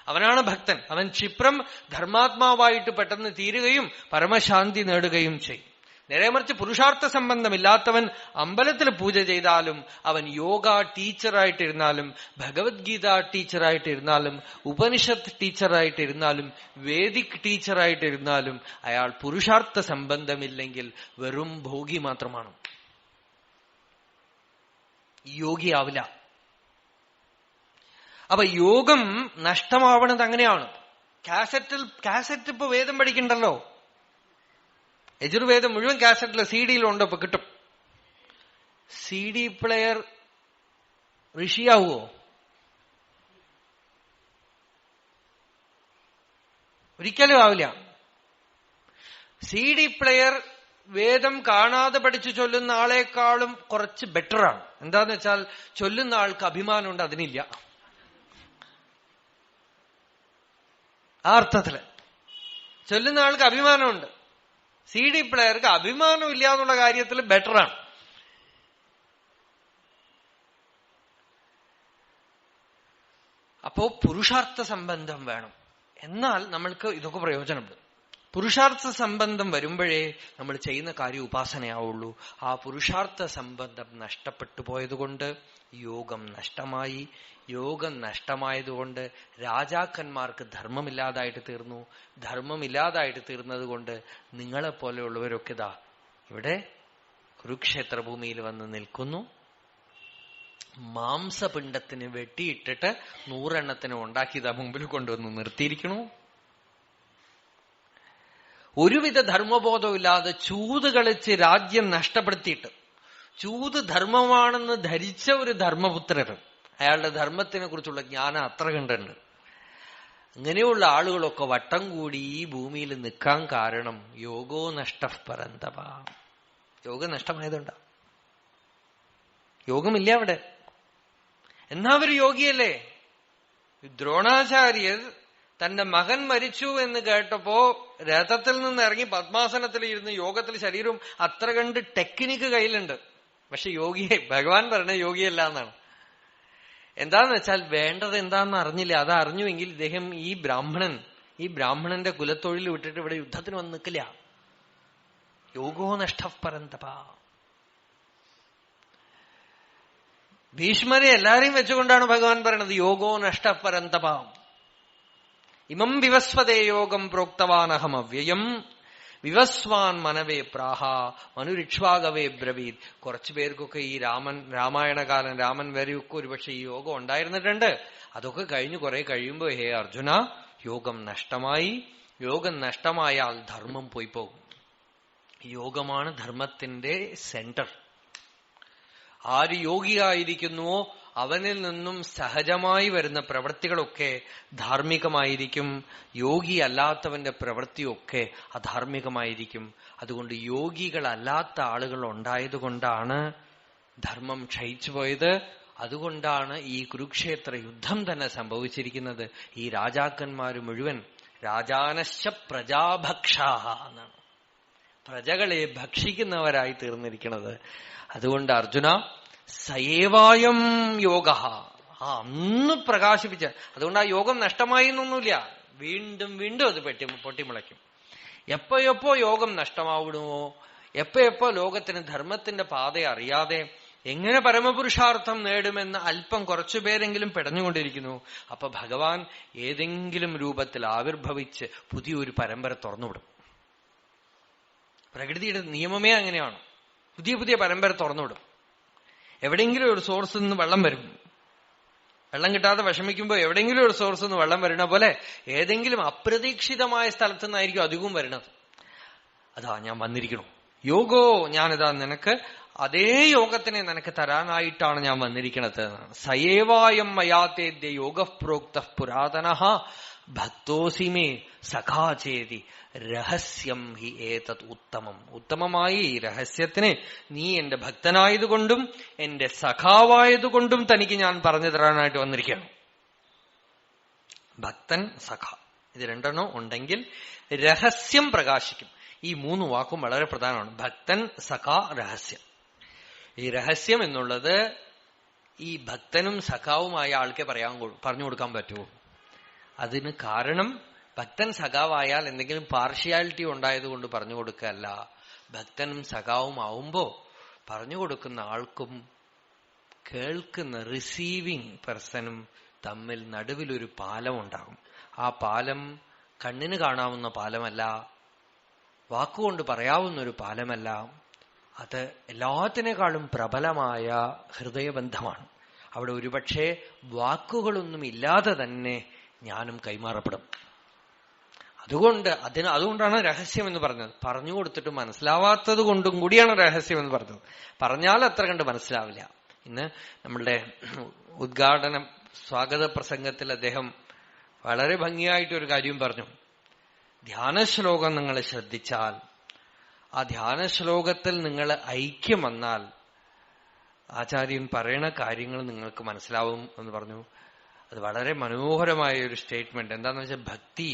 അവനാണ് ഭക്തൻ. അവൻ ക്ഷിപ്രം ധർമാത്മാവായിട്ട് പെട്ടെന്ന് തീരുകയും പരമശാന്തി നേടുകയും ചെയ്യും. നേരെ മറിച്ച് പുരുഷാർത്ഥ സംബന്ധമില്ലാത്തവൻ അമ്പലത്തിൽ പൂജ ചെയ്താലും, അവൻ യോഗ ടീച്ചറായിട്ടിരുന്നാലും, ഭഗവത്ഗീത ടീച്ചറായിട്ടിരുന്നാലും, ഉപനിഷത്ത് ടീച്ചറായിട്ടിരുന്നാലും, വേദിക് ടീച്ചറായിട്ടിരുന്നാലും അയാൾ പുരുഷാർത്ഥ സംബന്ധമില്ലെങ്കിൽ വെറും ഭോഗി മാത്രമാണ്, യോഗിയാവില്ല. അപ്പൊ യോഗം നഷ്ടമാവണത് അങ്ങനെയാണ്. കാസറ്റ് ഇപ്പൊ വേദം പഠിക്കണ്ടല്ലോ, യജുർവേദം മുഴുവൻ കാസറ്റില് CD-യിലുണ്ട്, ഇപ്പൊ കിട്ടും. CD പ്ലെയർ ഋഷിയാവോ? ഒരിക്കലും ആവില്ല. CD പ്ലെയർ വേദം കാണാതെ പഠിച്ചു ചൊല്ലുന്ന ആളെക്കാളും കുറച്ച് ബെറ്ററാണ്. എന്താന്ന് വെച്ചാൽ ചൊല്ലുന്ന ആൾക്ക് അഭിമാനമുണ്ട്, അതിനില്ല. ആ അർത്ഥത്തില് ചൊല്ലുന്ന ആൾക്ക് അഭിമാനമുണ്ട്. CD പ്ലെയർക്ക് അഭിമാനം ഇല്ല എന്നുള്ള കാര്യത്തിൽ ബെറ്ററാണ്. അപ്പോ പുരുഷാർത്ഥ സംബന്ധം വേണം. എന്നാൽ നമ്മൾക്ക് ഇതൊക്കെ പ്രയോജനപ്പെടും. പുരുഷാർത്ഥ സംബന്ധം വരുമ്പോഴേ നമ്മൾ ചെയ്യുന്ന കാര്യം ഉപാസനയാവുള്ളൂ. ആ പുരുഷാർത്ഥ സംബന്ധം നഷ്ടപ്പെട്ടു പോയതുകൊണ്ട് യോഗം നഷ്ടമായി. യോഗം നഷ്ടമായതുകൊണ്ട് രാജാക്കന്മാർക്ക് ധർമ്മമില്ലാതായിട്ട് തീർന്നു. ധർമ്മമില്ലാതായിട്ട് തീർന്നത് കൊണ്ട് നിങ്ങളെപ്പോലെയുള്ളവരൊക്കെ ഇതാ ഇവിടെ കുരുക്ഷേത്ര ഭൂമിയിൽ വന്ന് നിൽക്കുന്നു. മാംസപിണ്ഡത്തിന് വെട്ടിയിട്ടിട്ട് 100 എണ്ണത്തിന് ഉണ്ടാക്കിയതാ മുമ്പിൽ കൊണ്ടുവന്ന് നിർത്തിയിരിക്കണു. ഒരുവിധ ധർമ്മബോധമില്ലാതെ ചൂത് കളിച്ച് രാജ്യം നഷ്ടപ്പെടുത്തിയിട്ട് ചൂത് ധർമ്മമാണെന്ന് ധരിച്ച ഒരു ധർമ്മപുത്രർ, അയാളുടെ ധർമ്മത്തിനെ കുറിച്ചുള്ള ജ്ഞാനം അത്ര കണ്ടുണ്ട്. അങ്ങനെയുള്ള ആളുകളൊക്കെ വട്ടം കൂടി ഈ ഭൂമിയിൽ നിൽക്കാൻ കാരണം യോഗോ നഷ്ടപരന്തവ. യോഗം നഷ്ടമായതുകൊണ്ടാ. യോഗമില്ല അവിടെ. എന്നാ ഒരു യോഗിയല്ലേ? ദ്രോണാചാര്യർ തന്റെ മകൻ മരിച്ചു എന്ന് കേട്ടപ്പോ രഥത്തിൽ നിന്ന് ഇറങ്ങി പത്മാസനത്തിൽ ഇരുന്ന് യോഗത്തിൽ ശരീരവും അത്ര കണ്ട് ടെക്നിക്ക് കയ്യിലുണ്ട്. പക്ഷെ യോഗിയെ ഭഗവാൻ പറഞ്ഞ യോഗിയല്ല എന്നാണ്. എന്താന്ന് വെച്ചാൽ വേണ്ടത് എന്താന്ന് അറിഞ്ഞില്ല. അത് അറിഞ്ഞുവെങ്കിൽ ഇദ്ദേഹം ഈ ബ്രാഹ്മണന്റെ കുലത്തൊഴിൽ വിട്ടിട്ട് ഇവിടെ യുദ്ധത്തിന് വന്ന് നിൽക്കില്ല. യോഗോ നഷ്ട പരന്തപ. ഭീഷ്മരെ എല്ലാരെയും വെച്ചുകൊണ്ടാണ് ഭഗവാൻ പറയണത് യോഗോ നഷ്ട പരന്തപ. ഇമം വിവസ്വതേ യോഗം പ്രോക്തവാനഹം അവ്യയം വിവസ്വാൻ മനവേ പ്രാഹ മനുരിക്ഷ്വാകവേ ബ്രവീത്. കുറച്ചു പേർക്കൊക്കെ ഈ രാമായണകാലം രാമൻ വരെയൊക്കെ ഒരുപക്ഷെ ഈ യോഗം ഉണ്ടായിരുന്നിട്ടുണ്ട്. അതൊക്കെ കഴിഞ്ഞു കുറെ കഴിയുമ്പോ ഹേ അർജുന, യോഗം നഷ്ടമായി. യോഗം നഷ്ടമായാൽ ധർമ്മം പോയി പോകും. യോഗമാണ് ധർമ്മത്തിന്റെ സെന്റർ. ആര് യോഗിയായിരിക്കുന്നുവോ അവനിൽ നിന്നും സഹജമായി വരുന്ന പ്രവൃത്തികളൊക്കെ ധാർമ്മികമായിരിക്കും. യോഗി അല്ലാത്തവന്റെ പ്രവൃത്തിയൊക്കെ അധാർമികമായിരിക്കും. അതുകൊണ്ട് യോഗികളല്ലാത്ത ആളുകൾ ഉണ്ടായതുകൊണ്ടാണ് ധർമ്മം ക്ഷയിച്ചു പോയത്. അതുകൊണ്ടാണ് ഈ കുരുക്ഷേത്ര യുദ്ധം തന്നെ സംഭവിച്ചിരിക്കുന്നത്. ഈ രാജാക്കന്മാര് മുഴുവൻ രാജാനശ്ച പ്രജാഭക്ഷാഹ എന്നാണ്, പ്രജകളെ ഭക്ഷിക്കുന്നവരായി തീർന്നിരിക്കുന്നത്. അതുകൊണ്ട് അർജുന സയേവായം യോഗ അന്ന് പ്രകാശിപ്പിച്ച. അതുകൊണ്ട് ആ യോഗം നഷ്ടമായി എന്നൊന്നുമില്ല. വീണ്ടും വീണ്ടും അത് പൊട്ടിമുളയ്ക്കും. എപ്പോഴെപ്പോ യോഗം നഷ്ടമാവിടുമോ, എപ്പോഴെപ്പോ ലോകത്തിന് ധർമ്മത്തിന്റെ പാത അറിയാതെ എങ്ങനെ പരമപുരുഷാർത്ഥം നേടുമെന്ന് അല്പം കുറച്ചുപേരെങ്കിലും പെടഞ്ഞുകൊണ്ടിരിക്കുന്നു, അപ്പൊ ഭഗവാൻ ഏതെങ്കിലും രൂപത്തിൽ ആവിർഭവിച്ച് പുതിയൊരു പരമ്പര തുറന്നുവിടും. പ്രകൃതിയുടെ നിയമമേ അങ്ങനെയാണ്. പുതിയ പുതിയ പരമ്പര തുറന്നുവിടും. എവിടെയെങ്കിലും ഒരു സോഴ്സിൽ നിന്ന് വെള്ളം വരും. വെള്ളം കിട്ടാതെ വിഷമിക്കുമ്പോ എവിടെയെങ്കിലും ഒരു സോഴ്സിൽ നിന്ന് വെള്ളം വരുന്ന പോലെ ഏതെങ്കിലും അപ്രതീക്ഷിതമായ സ്ഥലത്തു നിന്നായിരിക്കും അധികവും വരുന്നത്. അതാ ഞാൻ വന്നിരിക്കണു, യോഗോ, ഞാനിതാ നിനക്ക് അതേ യോഗത്തിനെ നിനക്ക് തരാനായിട്ടാണ് ഞാൻ വന്നിരിക്കണത്. സയേവായം മയാതേദ്യ യോഗ പ്രോക്ത പുരാതന ഭക്തോസിമേ സഖാചേതി രഹസ്യം ഹി ഏതത് ഉത്തമം. ഉത്തമമായി ഈ രഹസ്യത്തിനെ നീ എന്റെ ഭക്തനായതുകൊണ്ടും എന്റെ സഖാവായതുകൊണ്ടും തനിക്ക് ഞാൻ പറഞ്ഞു തരാനായിട്ട് വന്നിരിക്കുകയാണ്. ഭക്തൻ, സഖ, ഇത് രണ്ടെണ്ണം ഉണ്ടെങ്കിൽ രഹസ്യം പ്രകാശിക്കും. ഈ മൂന്ന് വാക്കും വളരെ പ്രധാനമാണ്. ഭക്തൻ, സഖ, രഹസ്യം. ഈ രഹസ്യം എന്നുള്ളത് ഈ ഭക്തനും സഖാവുമായ ആൾക്കെ പറഞ്ഞു കൊടുക്കാൻ പറ്റുമോ? അതിന് കാരണം ഭക്തൻ സഖാവായാൽ എന്തെങ്കിലും പാർഷ്യാലിറ്റി ഉണ്ടായതുകൊണ്ട് പറഞ്ഞു കൊടുക്കല്ല. ഭക്തനും സഖാവും ആവുമ്പോ പറഞ്ഞു കൊടുക്കുന്ന ആൾക്കും കേൾക്കുന്ന റിസീവിംഗ് പേഴ്സണും തമ്മിൽ നടുവിലൊരു പാലം ഉണ്ടാകും. ആ പാലം കണ്ണിന് കാണാവുന്ന പാലമല്ല, വാക്കുകൊണ്ട് പറയാവുന്നൊരു പാലമല്ല. അത് എല്ലാത്തിനേക്കാളും പ്രബലമായ ഹൃദയബന്ധമാണ്. അവിടെ ഒരുപക്ഷെ വാക്കുകളൊന്നും ഇല്ലാതെ തന്നെ ജ്ഞാനം കൈമാറപ്പെടും. അതുകൊണ്ടാണ് രഹസ്യം എന്ന് പറഞ്ഞത്. പറഞ്ഞു കൊടുത്തിട്ട് മനസ്സിലാവാത്തത് കൊണ്ടും കൂടിയാണ് രഹസ്യം എന്ന് പറഞ്ഞത്. പറഞ്ഞാൽ അത്ര കണ്ട് മനസ്സിലാവില്ല. ഇന്ന് നമ്മളുടെ ഉദ്ഘാടന സ്വാഗത പ്രസംഗത്തിൽ അദ്ദേഹം വളരെ ഭംഗിയായിട്ടൊരു കാര്യം പറഞ്ഞു. ധ്യാനശ്ലോകം നിങ്ങൾ ശ്രദ്ധിച്ചാൽ, ആ ധ്യാനശ്ലോകത്തിൽ നിങ്ങൾ ഐക്യം വന്നാൽ ആചാര്യൻ പറയണ കാര്യങ്ങൾ നിങ്ങൾക്ക് മനസ്സിലാവും എന്ന് പറഞ്ഞു. അത് വളരെ മനോഹരമായ ഒരു സ്റ്റേറ്റ്മെന്റ്. എന്താന്ന് വെച്ചാൽ ഭക്തി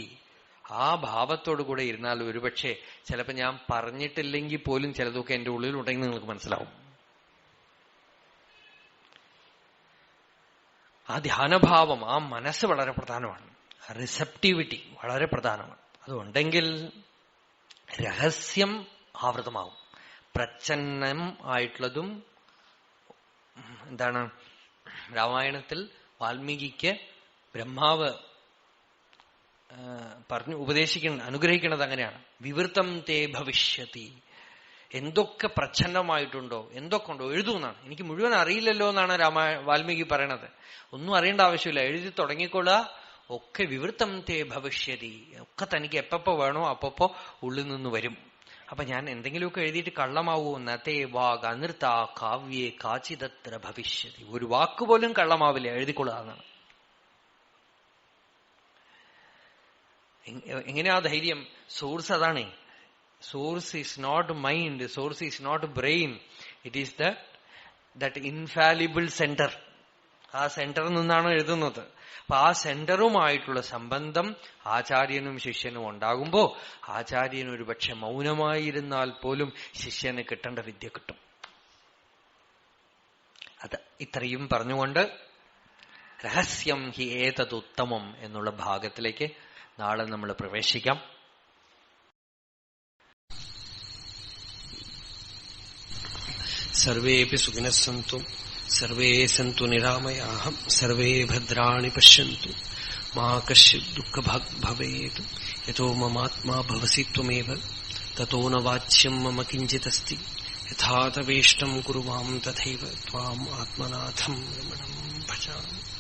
ആ ഭാവത്തോടു കൂടെ ഇരുന്നാൽ ഒരുപക്ഷെ ചിലപ്പോ ഞാൻ പറഞ്ഞിട്ടില്ലെങ്കിൽ പോലും ചിലതൊക്കെ എന്റെ ഉള്ളിലുണ്ടെങ്കിൽ നിങ്ങൾക്ക് മനസ്സിലാവും. ആ ധ്യാനഭാവം, ആ മനസ്സ് വളരെ പ്രധാനമാണ്. റിസപ്റ്റിവിറ്റി വളരെ പ്രധാനമാണ്. അതുണ്ടെങ്കിൽ രഹസ്യം ആവൃതമാവും. പ്രച്ഛന്നം ആയിട്ടുള്ളതും എന്താണ്, രാമായണത്തിൽ വാൽമീകിക്ക് ബ്രഹ്മാവ് അനുഗ്രഹിക്കുന്നത് അങ്ങനെയാണ്. വിവൃത്തം തേ ഭവിഷ്യതി. എന്തൊക്കെ പ്രച്ഛന്നമായിട്ടുണ്ടോ, എന്തൊക്കെ ഉണ്ടോ എഴുതുമെന്നാണ്. എനിക്ക് മുഴുവൻ അറിയില്ലല്ലോ എന്നാണ് വാൽമീകി പറയണത്. ഒന്നും അറിയേണ്ട ആവശ്യമില്ല, എഴുതി തുടങ്ങിക്കൊള്ളുക. ഒക്കെ വിവൃത്തം തേ ഭവിഷ്യതി. ഒക്കെ തനിക്ക് എപ്പോ വേണോ അപ്പോ ഉള്ളിൽ നിന്ന് വരും. അപ്പൊ ഞാൻ എന്തെങ്കിലുമൊക്കെ എഴുതിയിട്ട് കള്ളമാവൂ? നത്തേ വാഗ് അനൃത കാവ്യേ കാചിതത്ര ഭവിഷ്യതി. ഒരു വാക്കുപോലും കള്ളമാവില്ല, എഴുതിക്കൊള്ളുക എന്നാണ്. എങ്ങനെയാ ധൈര്യം? സോഴ്സ് അതാണേ. Source is not mind, source is not brain, it is that infallible center. ആ സെന്ററിൽ നിന്നാണ് എഴുതുന്നത്. അപ്പൊ ആ സെന്ററുമായിട്ടുള്ള സംബന്ധം ആചാര്യനും ശിഷ്യനും ഉണ്ടാകുമ്പോ ആചാര്യൻ ഒരു പക്ഷെ മൗനമായിരുന്നാൽ പോലും ശിഷ്യന് കിട്ടേണ്ട വിദ്യ കിട്ടും. അത് ഇത്രയും പറഞ്ഞുകൊണ്ട് രഹസ്യം ഹി ഏതദുത്തമം എന്നുള്ള ഭാഗത്തിലേക്ക് നാളെ നമ്മൾ പ്രവേശിക്കാം. സർവേപി സുഖിനഃ സന്തു സർവേ സന്തു നിരാമയാഃ സർവേ ഭദ്രാണി പശ്യന്തു മാ കശ്ചിത് ദുഃഖഭാഗ് ഭവേത്. യതോ മമാത്മാ ഭവസി ത്വമേവ തതോ ന വാച്യം മമ കിഞ്ചിദസ്തി. യഥാ തവേഷ്ടം കുരു മാം തഥൈവ ത്വാം ആത്മനാഥം രമണം ഭജാമി.